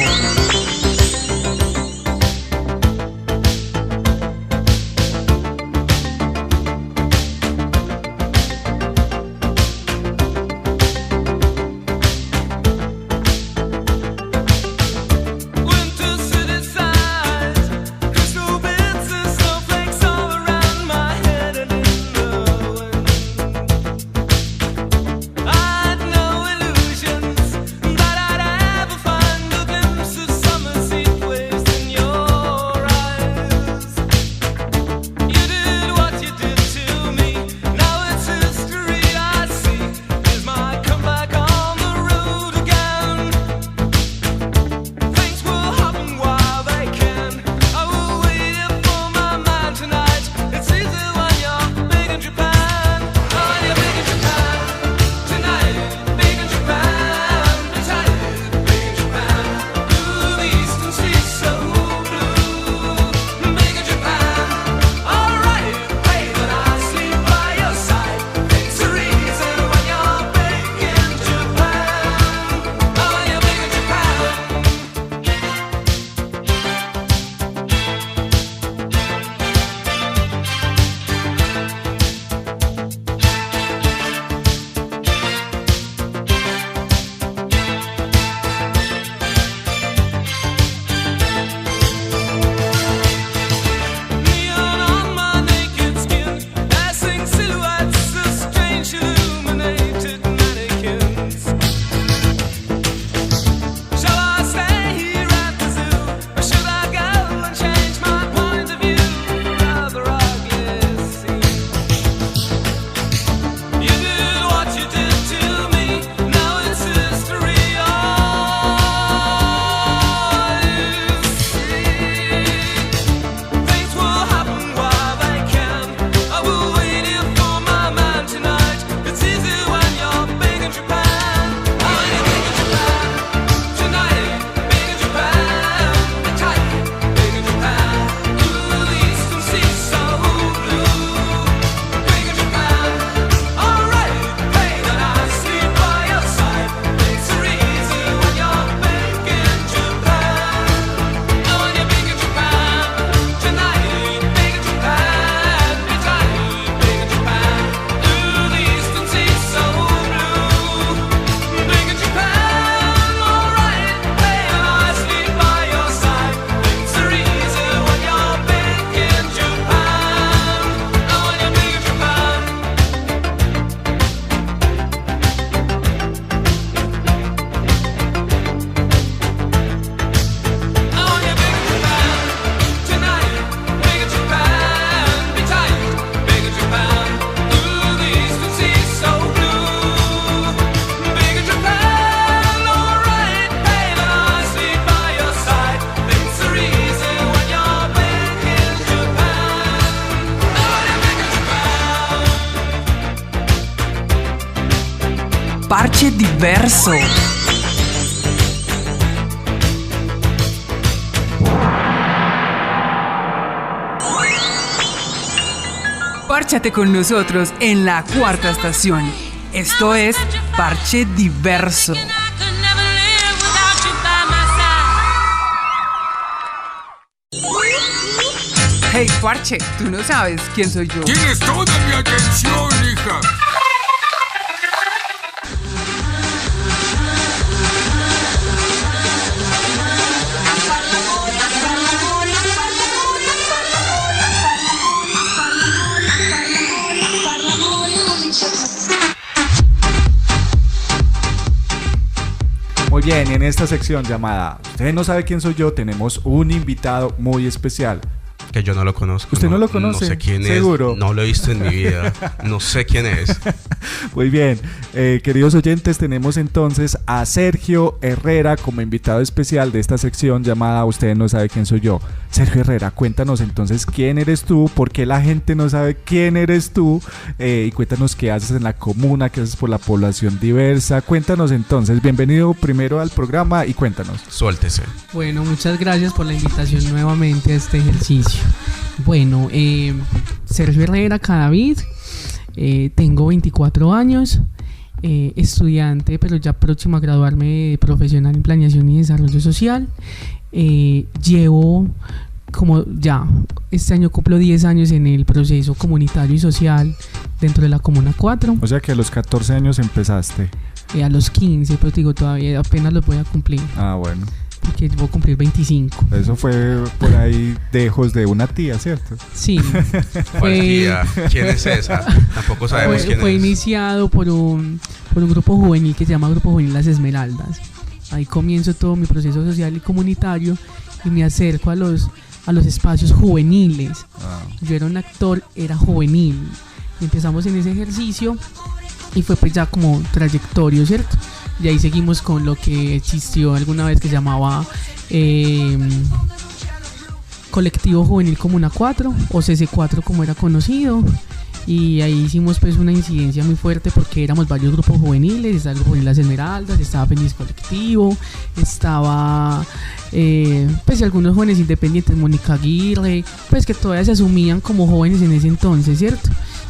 [SPEAKER 3] Parche Diverso. Párchate con nosotros en la cuarta estación. Esto es Parche Diverso. Hey, Parche, tú no sabes quién soy yo.
[SPEAKER 14] Tienes toda mi atención, hija.
[SPEAKER 4] Muy bien, y en esta sección llamada Usted no sabe quién soy yo, tenemos un invitado muy especial.
[SPEAKER 5] Que yo no lo conozco.
[SPEAKER 4] ¿Usted no lo conoce?
[SPEAKER 5] No sé quién
[SPEAKER 4] ¿Seguro?
[SPEAKER 5] es. No lo he visto en mi vida. No sé quién es.
[SPEAKER 4] Muy bien, queridos oyentes, tenemos entonces a Sergio Herrera como invitado especial de esta sección llamada Usted no sabe quién soy yo. Sergio Herrera, cuéntanos entonces quién eres tú, por qué la gente no sabe quién eres tú, y cuéntanos qué haces en la comuna, qué haces por la población diversa. Cuéntanos entonces, bienvenido primero al programa y cuéntanos.
[SPEAKER 5] Suéltese.
[SPEAKER 6] Bueno, muchas gracias por la invitación nuevamente a este ejercicio. Bueno, Sergio Herrera Cadavid, tengo 24 años, estudiante, pero ya próximo a graduarme de profesional en planeación y desarrollo social. Llevo este año cumplo 10 años en el proceso comunitario y social dentro de la Comuna 4.
[SPEAKER 4] O sea que a los 14 años empezaste.
[SPEAKER 6] A los 15, pero digo, todavía apenas los voy a cumplir.
[SPEAKER 4] Ah, bueno.
[SPEAKER 6] Porque voy a cumplir 25.
[SPEAKER 4] Eso fue por ahí de hijos de una tía, ¿cierto?
[SPEAKER 6] Sí.
[SPEAKER 5] ¿Cuál tía? ¿Quién es esa? Tampoco sabemos quién es.
[SPEAKER 6] Fue iniciado por un grupo juvenil que se llama Grupo Juvenil Las Esmeraldas. Ahí comienzo todo mi proceso social y comunitario y me acerco a los espacios juveniles. Yo era un actor, era juvenil. Y empezamos en ese ejercicio y fue pues ya como trayectorio, ¿cierto? Y ahí seguimos con lo que existió alguna vez que se llamaba Colectivo Juvenil Comuna 4 o CC4 como era conocido. Y ahí hicimos pues una incidencia muy fuerte porque éramos varios grupos juveniles. Estaba el Grupo Juvenil Las Esmeraldas, estaba Feliz Colectivo, estaba pues algunos jóvenes independientes, Mónica Aguirre, pues que todavía se asumían como jóvenes en ese entonces, ¿cierto?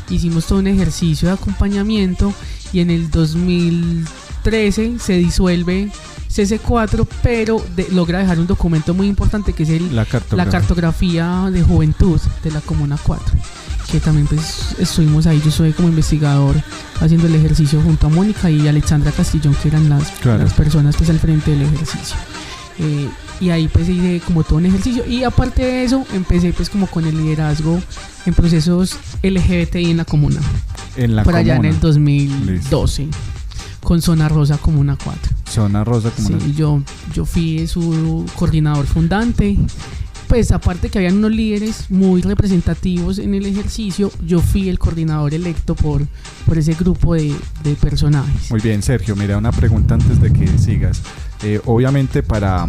[SPEAKER 6] Hicimos todo un ejercicio de acompañamiento y en el 2013 se disuelve CC4, pero logra dejar un documento muy importante que es la cartografía de juventud de la Comuna 4, que también pues estuvimos ahí. Yo soy como investigador haciendo el ejercicio junto a Mónica y Alexandra Castillón, que eran las personas pues al frente del ejercicio. Y ahí pues hice como todo un ejercicio y aparte de eso empecé pues como con el liderazgo en procesos LGBTI en la comuna. Por allá en el 2012. Listo. Con Zona Rosa Comuna 4.
[SPEAKER 4] Zona Rosa Comuna 4.
[SPEAKER 6] Sí, yo fui su coordinador fundante. Pues aparte que habían unos líderes muy representativos en el ejercicio, yo fui el coordinador electo por ese grupo de personajes.
[SPEAKER 4] Muy bien, Sergio, mira, una pregunta antes de que sigas. Obviamente para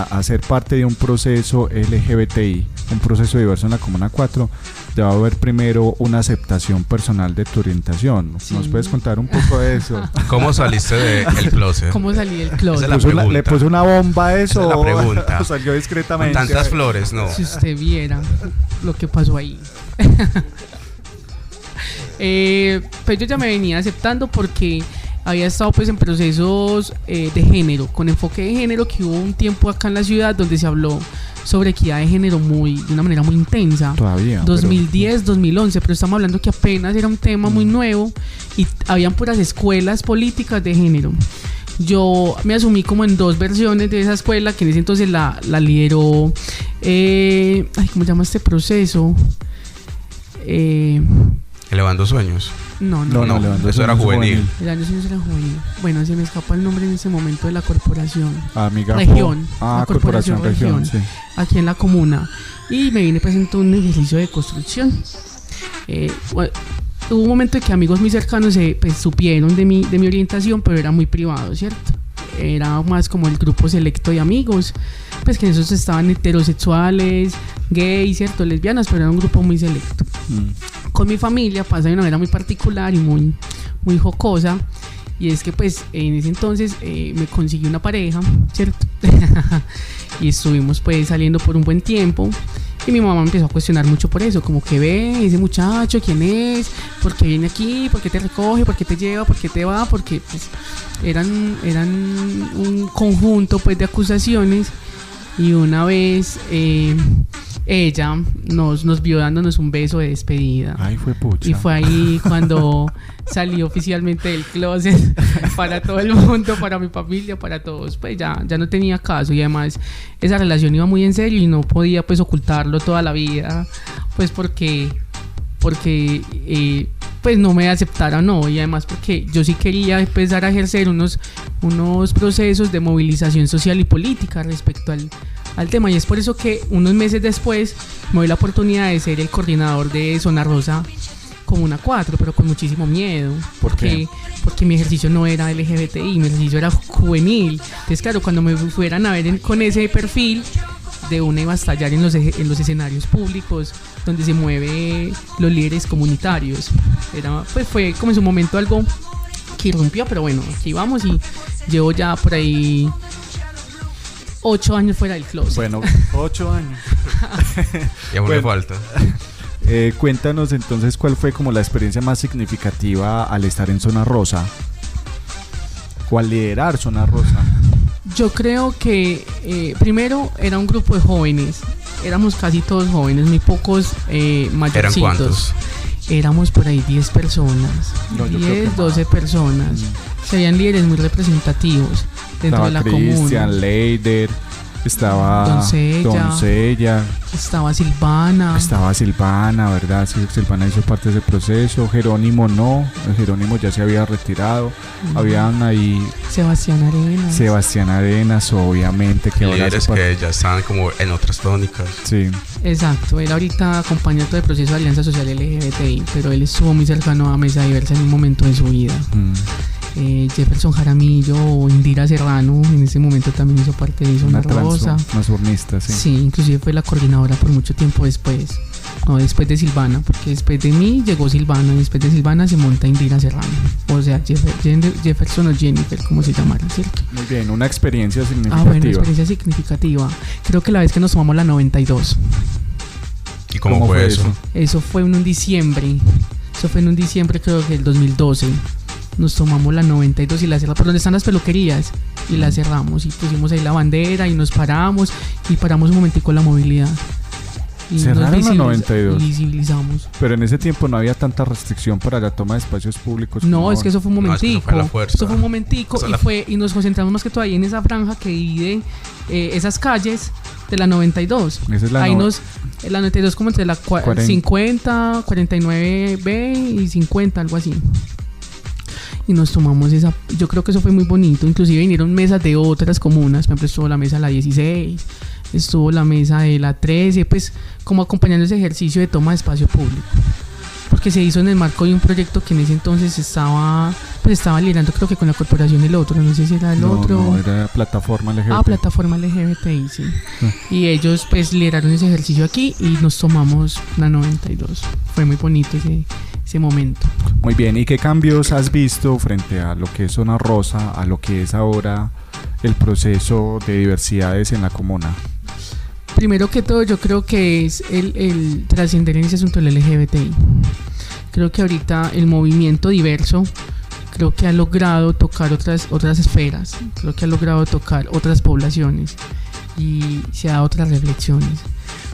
[SPEAKER 4] hacer parte de un proceso LGBTI, un proceso diverso en la Comuna 4, debe haber primero una aceptación personal de tu orientación. Sí. ¿Nos puedes contar un poco de eso?
[SPEAKER 5] ¿Cómo saliste del closet?
[SPEAKER 6] ¿Cómo salí del closet?
[SPEAKER 4] ¿Le puso una bomba a eso?
[SPEAKER 5] Esa es la pregunta.
[SPEAKER 4] ¿O salió discretamente?
[SPEAKER 5] Con tantas flores, no.
[SPEAKER 6] Si usted viera lo que pasó ahí. Pues yo ya me venía aceptando porque había estado pues en procesos de género, con enfoque de género, que hubo un tiempo acá en la ciudad donde se habló sobre equidad de género de una manera muy intensa.
[SPEAKER 4] Todavía.
[SPEAKER 6] 2010, 2011, pero estamos hablando que apenas era un tema muy nuevo y habían puras escuelas políticas de género. Yo me asumí como en dos versiones de esa escuela, que en ese entonces la lideró, ¿cómo se llama este proceso?
[SPEAKER 5] Elevando Sueños.
[SPEAKER 6] No,
[SPEAKER 5] eso era juvenil.
[SPEAKER 6] Elevando Sueños era juvenil. Bueno, se me escapa el nombre en ese momento de la corporación.
[SPEAKER 4] Región.
[SPEAKER 6] La corporación Región. Sí. Aquí en la comuna. Y me vine presentando un ejercicio de construcción. Hubo un momento en que amigos muy cercanos pues, supieron de mi orientación, pero era muy privado, ¿cierto? Era más como el grupo selecto de amigos, pues que en esos estaban heterosexuales, gays, ¿cierto? Lesbianas, pero era un grupo muy selecto. Con mi familia pasa de una manera muy particular y muy, muy jocosa, y es que pues en ese entonces me conseguí una pareja, ¿cierto? Y estuvimos pues saliendo por un buen tiempo. Y mi mamá me empezó a cuestionar mucho por eso, como que ve ese muchacho, quién es, por qué viene aquí, por qué te recoge, por qué te lleva, por qué te va, porque pues eran un conjunto pues de acusaciones. Y una vez ella nos vio dándonos un beso de despedida.
[SPEAKER 4] Ay, fue pucha.
[SPEAKER 6] Y fue ahí cuando salí oficialmente del closet para todo el mundo, para mi familia, para todos. Pues ya no tenía caso, y además esa relación iba muy en serio y no podía pues ocultarlo toda la vida, pues porque pues no me aceptara, no, y además porque yo sí quería empezar a ejercer unos procesos de movilización social y política respecto al tema, y es por eso que unos meses después me doy la oportunidad de ser el coordinador de Zona Rosa Comuna 4, pero con muchísimo miedo.
[SPEAKER 4] Porque
[SPEAKER 6] mi ejercicio no era LGBTI, mi ejercicio era juvenil. Entonces claro, cuando me fueran a ver con ese perfil, de una iba a estallar en los escenarios públicos donde se mueve los líderes comunitarios. Pues fue como en su momento algo que irrumpió, pero bueno, aquí vamos, y llevo ya por ahí 8 años fuera del closet.
[SPEAKER 4] Bueno, 8 años.
[SPEAKER 5] Y aún me falta.
[SPEAKER 4] Cuéntanos entonces cuál fue como la experiencia más significativa al estar en Zona Rosa o al liderar Zona Rosa.
[SPEAKER 6] Yo creo que primero era un grupo de jóvenes, éramos casi todos jóvenes, muy pocos mayorcitos.
[SPEAKER 5] ¿Eran cuántos?
[SPEAKER 6] Éramos por ahí 10 personas, 10, 12 personas. Se habían líderes muy representativos dentro de la comuna.
[SPEAKER 4] Cristian, Leider, estaba Doncella,
[SPEAKER 6] estaba Silvana,
[SPEAKER 4] ¿verdad? Sí, Silvana hizo parte de ese proceso. Jerónimo no, Jerónimo ya se había retirado. Habían ahí Sebastián Arenas, obviamente, que
[SPEAKER 5] líderes que ya están como en otras tónicas.
[SPEAKER 4] Sí.
[SPEAKER 6] Exacto, él ahorita acompaña todo el proceso de Alianza Social LGBTI, pero él estuvo muy cercano a Mesa Diversa en un momento de su vida. Jefferson Jaramillo o Indira Serrano en ese momento también hizo parte de Zona Rosa.
[SPEAKER 4] Transformista, sí.
[SPEAKER 6] Sí, inclusive fue la coordinadora por mucho tiempo después. No, después de Silvana, porque después de mí llegó Silvana, y después de Silvana se monta Indira Serrano. O sea, Jefferson o Jennifer, como se llamara, ¿cierto?
[SPEAKER 4] Muy bien, una experiencia significativa.
[SPEAKER 6] Bueno, experiencia significativa. Creo que la vez que nos tomamos la 92.
[SPEAKER 5] ¿Y cómo fue eso?
[SPEAKER 6] Eso fue en un diciembre. Eso fue en un diciembre, creo que del 2012. Nos tomamos la 92 y la cerramos por donde están las peluquerías, y la cerramos y pusimos ahí la bandera y nos paramos un momentico la movilidad. Y
[SPEAKER 4] cerraron la 92.
[SPEAKER 6] Visibilizamos.
[SPEAKER 4] Pero en ese tiempo no había tanta restricción para la toma de espacios públicos.
[SPEAKER 6] No, es que eso fue un momentico.
[SPEAKER 5] Eso
[SPEAKER 6] fue un momentico y nos concentramos más que todo ahí en esa franja que divide esas calles de la 92.
[SPEAKER 4] Esa es la
[SPEAKER 6] la 92 como entre la 50, 49B y 50, algo así. Y nos tomamos esa, yo creo que eso fue muy bonito. Inclusive vinieron mesas de otras comunas, por ejemplo estuvo la mesa de la 16, estuvo la mesa de la 13, pues como acompañando ese ejercicio de toma de espacio público, porque se hizo en el marco de un proyecto que en ese entonces estaba liderando, creo que con la corporación El Otro, no sé si era
[SPEAKER 4] No, era Plataforma LGBTI.
[SPEAKER 6] Plataforma LGBTI, sí. Y ellos pues lideraron ese ejercicio aquí y nos tomamos la 92. Fue muy bonito ese momento.
[SPEAKER 4] Muy bien, ¿y qué cambios has visto frente a lo que es Zona Rosa, a lo que es ahora el proceso de diversidades en la comuna?
[SPEAKER 6] Primero que todo, yo creo que es el trascender en ese asunto del LGBTI. Creo que ahorita el movimiento diverso creo que ha logrado tocar otras esferas, creo que ha logrado tocar otras poblaciones y se ha dado otras reflexiones.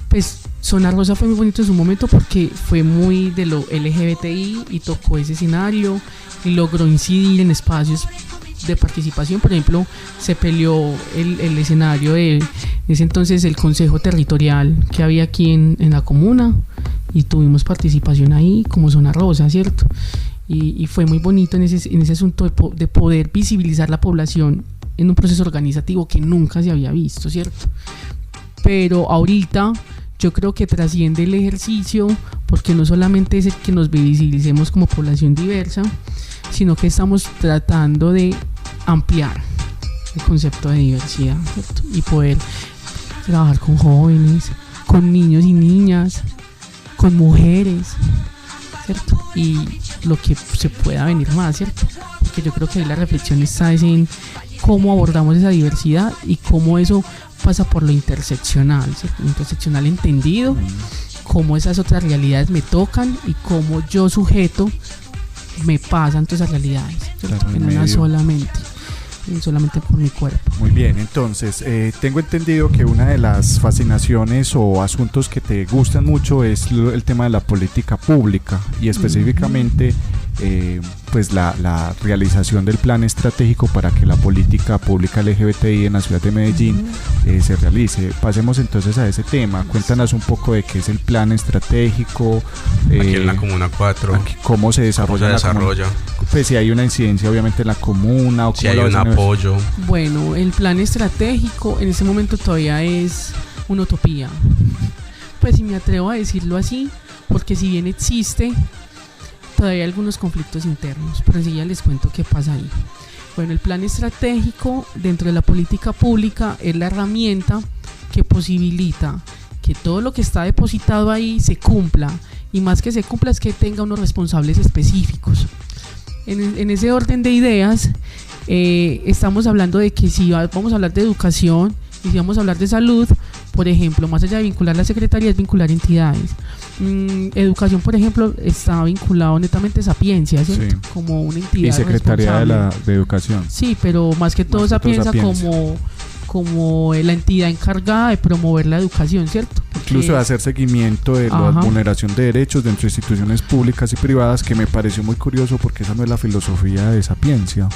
[SPEAKER 6] Pues Zona Rosa fue muy bonito en su momento porque fue muy de lo LGBTI y tocó ese escenario y logró incidir en espacios de participación. Por ejemplo, se peleó el escenario de ese entonces el Consejo Territorial que había aquí en la comuna, y tuvimos participación ahí como Zona Rosa, ¿cierto? Y fue muy bonito en ese asunto de poder visibilizar la población en un proceso organizativo que nunca se había visto, ¿cierto? Pero ahorita yo creo que trasciende el ejercicio, porque no solamente es el que nos visibilicemos como población diversa, sino que estamos tratando de ampliar el concepto de diversidad, ¿cierto? Y poder trabajar con jóvenes, con niños y niñas, con mujeres, ¿cierto? Y lo que se pueda venir más, ¿cierto? porque yo creo que ahí la reflexión está en cómo abordamos esa diversidad y cómo eso pasa por lo interseccional, ¿cierto? Lo interseccional entendido, cómo esas otras realidades me tocan y cómo yo sujeto me pasan todas esas realidades, ¿cierto?
[SPEAKER 4] Claro,
[SPEAKER 6] en una solamente por mi cuerpo.
[SPEAKER 4] Muy bien, entonces tengo entendido que una de las fascinaciones o asuntos que te gustan mucho es el tema de la política pública y específicamente pues la realización del plan estratégico para que la política pública LGBTI en la ciudad de Medellín se realice. Pasemos entonces a ese tema. Cuéntanos un poco de qué es el plan estratégico.
[SPEAKER 5] Aquí en la Comuna 4.
[SPEAKER 4] ¿Cómo se desarrolla? Pues si hay una incidencia obviamente en la comuna. O
[SPEAKER 5] si hay un apoyo.
[SPEAKER 6] Bueno, el plan estratégico en este momento todavía es una utopía. Pues si me atrevo a decirlo así, porque si bien existe, todavía hay algunos conflictos internos, pero sí ya les cuento qué pasa ahí. Bueno, el plan estratégico dentro de la política pública es la herramienta que posibilita que todo lo que está depositado ahí se cumpla, y más que se cumpla es que tenga unos responsables específicos. En ese orden de ideas, estamos hablando de que si vamos a hablar de educación y si vamos a hablar de salud, por ejemplo, más allá de vincular la secretaría, es vincular entidades. Educación, por ejemplo, está vinculado netamente a Sapiencia, ¿sí? Como una entidad.
[SPEAKER 4] Y Secretaría de Educación.
[SPEAKER 6] Sí, pero más que todo Sapiencia como la entidad encargada de promover la educación, ¿cierto?
[SPEAKER 4] Incluso de hacer seguimiento de la vulneración de derechos dentro de instituciones públicas y privadas, que me pareció muy curioso porque esa no es la filosofía de Sapiencia.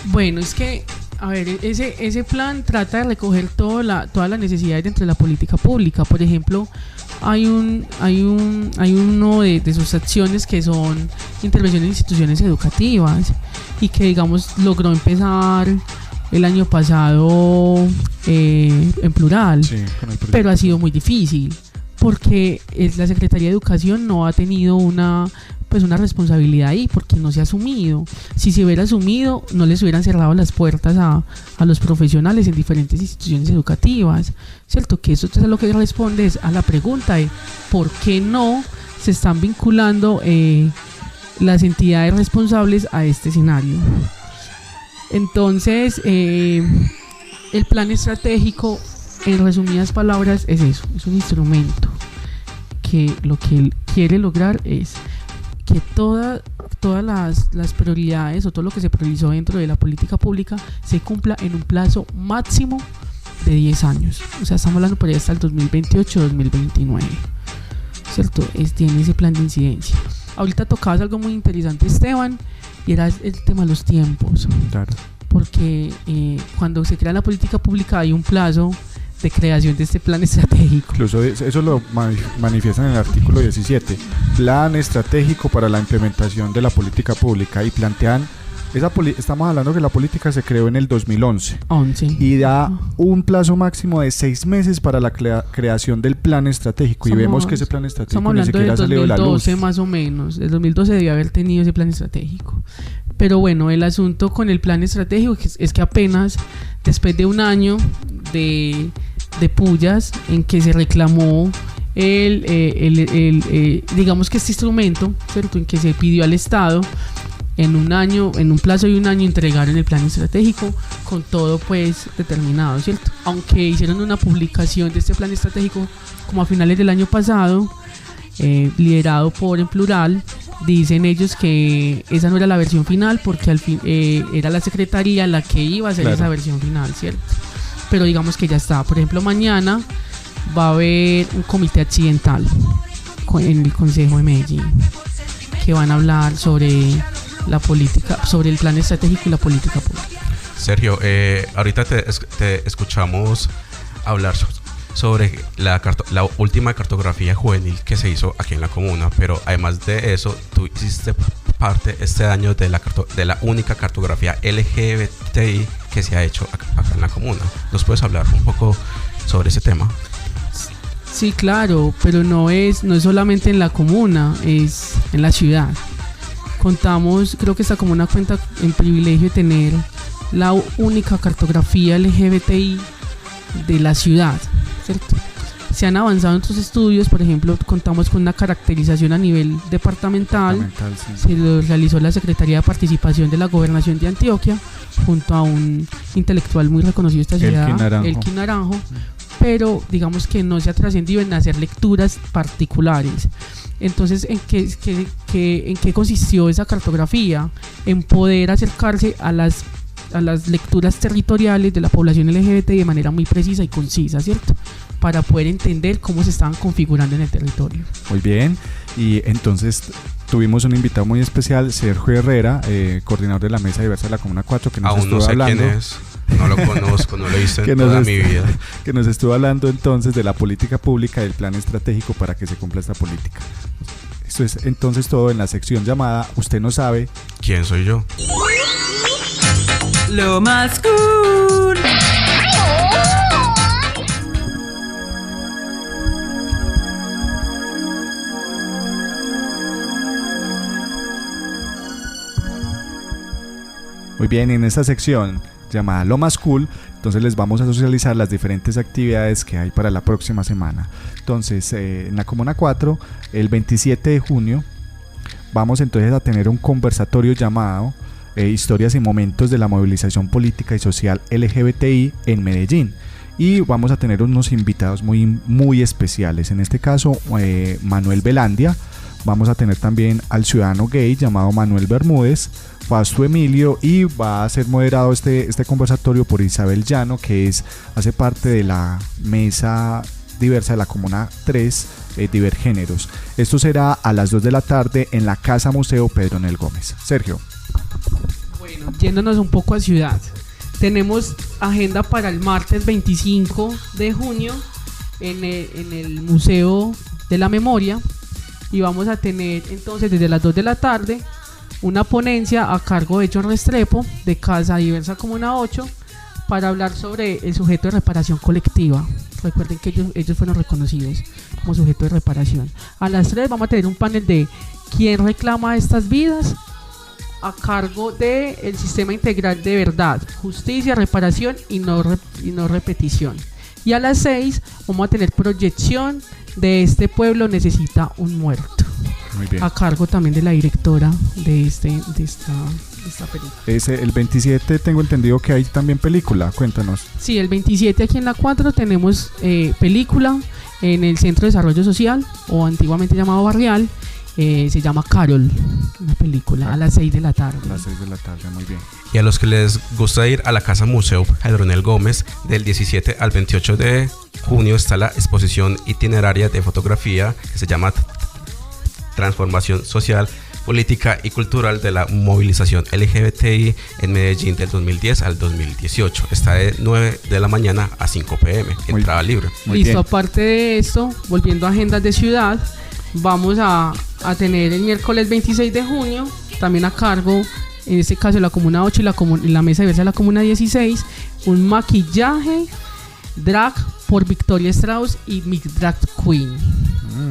[SPEAKER 6] Bueno, es que a ver, ese plan trata de recoger todas las necesidades dentro de la política pública. Por ejemplo, hay uno de sus acciones que son intervención en instituciones educativas y que, digamos, logró empezar el año pasado en plural, pero ha sido muy difícil porque la Secretaría de Educación no ha tenido una responsabilidad ahí, porque no se ha asumido. Si se hubiera asumido, no les hubieran cerrado las puertas a los profesionales en diferentes instituciones educativas, ¿cierto? Que eso es lo que responde a la pregunta de por qué no se están vinculando las entidades responsables a este escenario. Entonces, el plan estratégico, en resumidas palabras, es eso, es un instrumento que lo que él quiere lograr es que todas las prioridades o todo lo que se priorizó dentro de la política pública se cumpla en un plazo máximo de 10 años. O sea, estamos hablando por ahí hasta el 2028-2029, ¿cierto? Tiene ese plan de incidencia. Ahorita tocabas algo muy interesante, Esteban, y era el tema de los tiempos.
[SPEAKER 4] Claro.
[SPEAKER 6] Porque cuando se crea la política pública hay un plazo de creación de este plan estratégico. Incluso
[SPEAKER 4] eso lo manifiestan en el artículo 17, plan estratégico para la implementación de la política pública, y plantean, estamos hablando que la política se creó en el 2011 y da un plazo máximo de 6 meses para la creación del plan estratégico, y vemos que ese plan estratégico ni siquiera ha salido de la luz.
[SPEAKER 6] 2012 más o menos, el 2012 debió haber tenido ese plan estratégico. Pero bueno, el asunto con el plan estratégico es que apenas después de un año de pullas en que se reclamó digamos que este instrumento, ¿cierto? En que se pidió al Estado en un plazo de un año entregar en el plan estratégico con todo pues determinado, ¿cierto? Aunque hicieron una publicación de este plan estratégico como a finales del año pasado, liderado por En Plural, dicen ellos que esa no era la versión final porque al fin era la secretaría la que iba a hacer esa versión final, ¿cierto? Pero digamos que ya está. Por ejemplo, mañana va a haber un comité accidental en el Consejo de Medellín que van a hablar sobre la política, sobre el plan estratégico y la política pública.
[SPEAKER 5] Sergio, ahorita te escuchamos hablar sobre la última cartografía juvenil que se hizo aquí en la comuna, pero además de eso, tú hiciste parte este año de la única cartografía LGBTI que se ha hecho acá en la comuna. ¿Nos puedes hablar un poco sobre ese tema?
[SPEAKER 6] Sí, claro, pero no es solamente en la comuna, es en la ciudad. Contamos, creo que esta comuna cuenta en privilegio de tener la única cartografía LGBTI de la ciudad, ¿cierto? Se han avanzado en otros estudios, por ejemplo, contamos con una caracterización a nivel departamental.
[SPEAKER 4] Sí.
[SPEAKER 6] Se lo realizó la Secretaría de Participación de la Gobernación de Antioquia, junto a un intelectual muy reconocido de esta ciudad, Elkin Naranjo, pero digamos que no se ha trascendido en hacer lecturas particulares. Entonces, ¿en qué consistió esa cartografía? En poder acercarse a las lecturas territoriales de la población LGBT de manera muy precisa y concisa, ¿cierto? Para poder entender cómo se estaban configurando en el territorio.
[SPEAKER 4] Muy bien, y entonces tuvimos un invitado muy especial, Sergio Herrera, coordinador de la Mesa Diversa de la Comuna 4, que nos
[SPEAKER 5] aún
[SPEAKER 4] estuvo
[SPEAKER 5] no sé
[SPEAKER 4] hablando.
[SPEAKER 5] Quién es, no lo conozco, no lo he visto en toda mi vida.
[SPEAKER 4] Que nos estuvo hablando entonces de la política pública, del plan estratégico para que se cumpla esta política. Esto es entonces todo en la sección llamada Usted no sabe
[SPEAKER 5] ¿Quién soy yo?
[SPEAKER 3] Lo más cool.
[SPEAKER 4] Muy bien, en esta sección llamada Lo Más Cool, entonces les vamos a socializar las diferentes actividades que hay para la próxima semana. Entonces, en la Comuna 4, el 27 de junio, vamos entonces a tener un conversatorio llamado Historias y Momentos de la Movilización Política y Social LGBTI en Medellín. Y vamos a tener unos invitados muy especiales. En este caso, Manuel Velandia. Vamos a tener también al ciudadano gay llamado Manuel Bermúdez, Fausto Emilio, y va a ser moderado este conversatorio por Isabel Llano, que hace parte de la mesa diversa de la Comuna 3, Divergéneros. Esto será a las 2 de la tarde en la Casa Museo Pedro Nel Gómez. Sergio.
[SPEAKER 6] Bueno, yéndonos un poco a ciudad, tenemos agenda para el martes 25 de junio en el Museo de la Memoria, y vamos a tener entonces desde las 2 de la tarde una ponencia a cargo de John Restrepo de Casa Diversa Comuna 8 para hablar sobre el sujeto de reparación colectiva. Recuerden que ellos fueron reconocidos como sujeto de reparación. A las 3 vamos a tener un panel de ¿quién reclama estas vidas? A cargo del Sistema Integral de Verdad, Justicia, Reparación y no Repetición. Y a las 6 vamos a tener proyección de Este Pueblo Necesita un Muerto.
[SPEAKER 4] Muy bien.
[SPEAKER 6] A cargo también de la directora de esta película.
[SPEAKER 4] El 27 tengo entendido que hay también película, cuéntanos.
[SPEAKER 6] Sí, el 27 aquí en la 4 tenemos película en el Centro de Desarrollo Social, o antiguamente llamado Barrial. Se llama Carol, una película, a las 6 de la tarde.
[SPEAKER 4] A las 6 de la tarde, muy bien.
[SPEAKER 5] Y a los que les gusta ir a la Casa Museo Pedro Nel Gómez, del 17 al 28 de junio está la exposición itineraria de fotografía que se llama Transformación Social, Política y Cultural de la Movilización LGBTI en Medellín del 2010 al 2018. Está de 9 de la mañana a 5 p.m. Entrada libre.
[SPEAKER 6] Listo, aparte de esto, volviendo a agendas de ciudad, vamos a tener el miércoles 26 de junio, también a cargo, en este caso la Comuna 8 y la Mesa Diversa de la Comuna 16, un maquillaje drag por Victoria Strauss y Miss Drag Queen.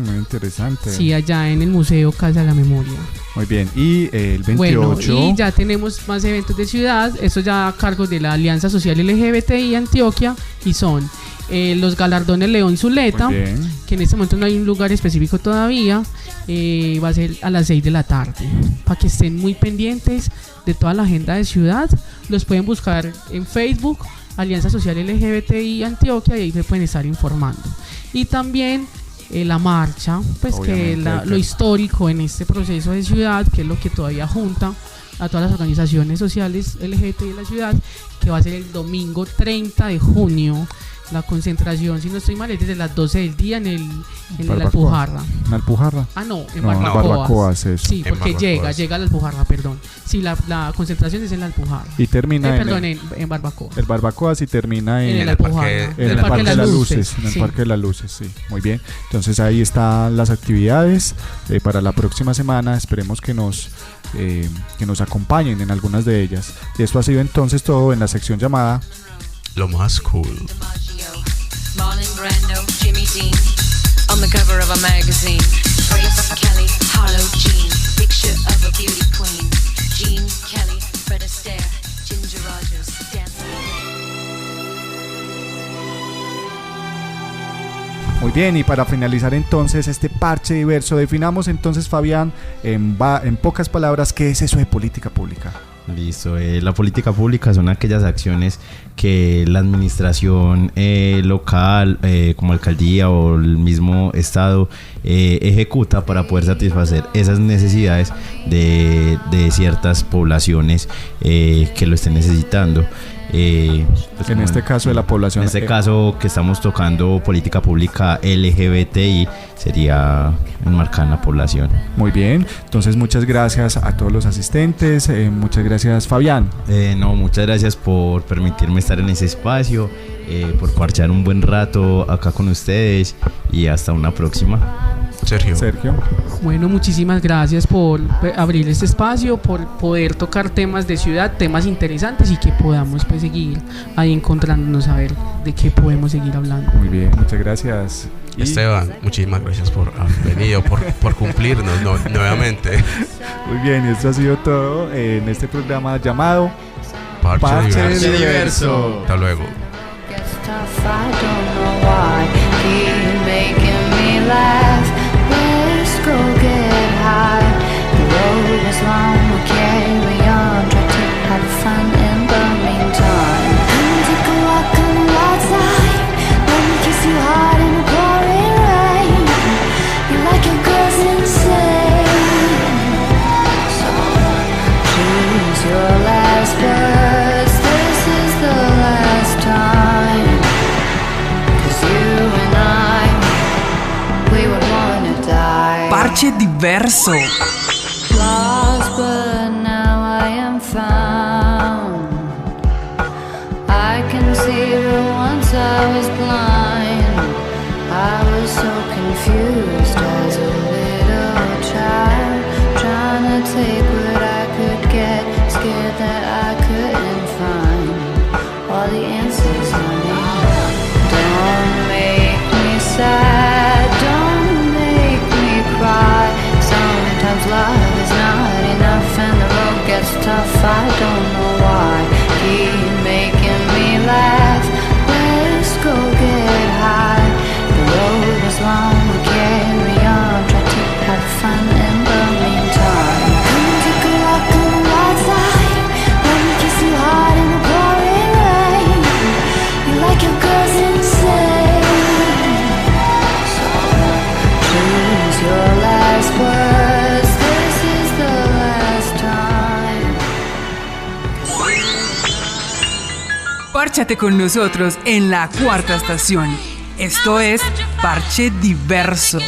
[SPEAKER 4] Muy interesante.
[SPEAKER 6] Sí, allá en el Museo Casa de la Memoria.
[SPEAKER 4] Muy bien, y el 28...
[SPEAKER 6] Bueno, y ya tenemos más eventos de ciudad, esto ya a cargo de la Alianza Social LGBTI Antioquia, y son los galardones León Zuleta, que en este momento no hay un lugar específico todavía, va a ser a las 6 de la tarde, para que estén muy pendientes de toda la agenda de ciudad. Los pueden buscar en Facebook, Alianza Social LGBTI Antioquia, y ahí se pueden estar informando. Y también la marcha, pues obviamente, que lo histórico en este proceso de ciudad, que es lo que todavía junta a todas las organizaciones sociales LGBTI de la ciudad, que va a ser el domingo 30 de junio. La concentración, si no estoy mal, es desde las 12 del día en la Alpujarra.
[SPEAKER 4] ¿En Alpujarra?
[SPEAKER 6] Ah, no, en Barbacoas.
[SPEAKER 4] Barbacoas es.
[SPEAKER 6] Sí, porque llega a la Alpujarra, perdón. Sí, la concentración es en la Alpujarra.
[SPEAKER 4] Y termina
[SPEAKER 6] en Barbacoas.
[SPEAKER 4] El Barbacoas y termina en
[SPEAKER 6] el Parque
[SPEAKER 4] de las Luces. En el Parque de las Luces, sí. Muy bien. Entonces ahí están las actividades para la próxima semana. Esperemos que nos acompañen en algunas de ellas. Y esto ha sido entonces todo en la sección llamada
[SPEAKER 5] Lo Más Cool.
[SPEAKER 15] Marlon Brando, Jimmy Dean, on the cover of a magazine. Grace Kelly, Harlow Jean, picture of a beauty queen. Jean Kelly, Fred Astaire, Ginger Rogers, dancing.
[SPEAKER 4] Muy bien, y para finalizar entonces este parche diverso, definamos entonces, Fabián, en pocas palabras, ¿qué es eso de política pública?
[SPEAKER 13] Listo, la política pública son aquellas acciones que la administración local, como alcaldía o el mismo estado, ejecuta para poder satisfacer esas necesidades de ciertas poblaciones que lo estén necesitando.
[SPEAKER 4] Pues en este caso de la población,
[SPEAKER 13] en este caso que estamos tocando política pública LGBTI, sería enmarcar en la población.
[SPEAKER 4] Muy bien, entonces muchas gracias a todos los asistentes, muchas gracias, Fabián.
[SPEAKER 13] No, muchas gracias por permitirme estar en ese espacio, por parchar un buen rato acá con ustedes, y hasta una próxima.
[SPEAKER 4] Sergio.
[SPEAKER 6] Bueno, muchísimas gracias por abrir este espacio, por poder tocar temas de ciudad, temas interesantes, y que podamos pues seguir ahí encontrándonos a ver de qué podemos seguir hablando.
[SPEAKER 4] Muy bien, muchas gracias.
[SPEAKER 5] Esteban, muchísimas gracias por haber venido, por cumplirnos nuevamente.
[SPEAKER 4] Muy bien, esto ha sido todo en este programa llamado
[SPEAKER 5] Parche
[SPEAKER 4] Diverso.
[SPEAKER 5] Hasta luego.
[SPEAKER 15] Let's go get high. The road is long, we'll carry on. Try to have fun in the meantime. Take a walk on the outside. Let me kiss you hard in the pouring rain. You like your girls insane. So choose your last words. This is the last time. 'Cause you and I, we would wanna die.
[SPEAKER 3] Parche diverso.
[SPEAKER 15] Lost, but now I am found. I can see, but once I was blind. I was so confused as a little child, trying to take what I could get, scared that I couldn't find all the answers, honey. Don't make me sad, don't make me cry. Sometimes love is not enough and the road gets tough. I don't know why. Keep making me laugh. Let's go get high. The road is long, we'll carry on. Try to have fun in the meantime. Come take a walk on the wild side. Let me kiss you hard in the pouring rain. You like your girls insane. So choose your last words. This is the last time.
[SPEAKER 3] Párchate con nosotros en la cuarta estación. Esto es Parche Diverso.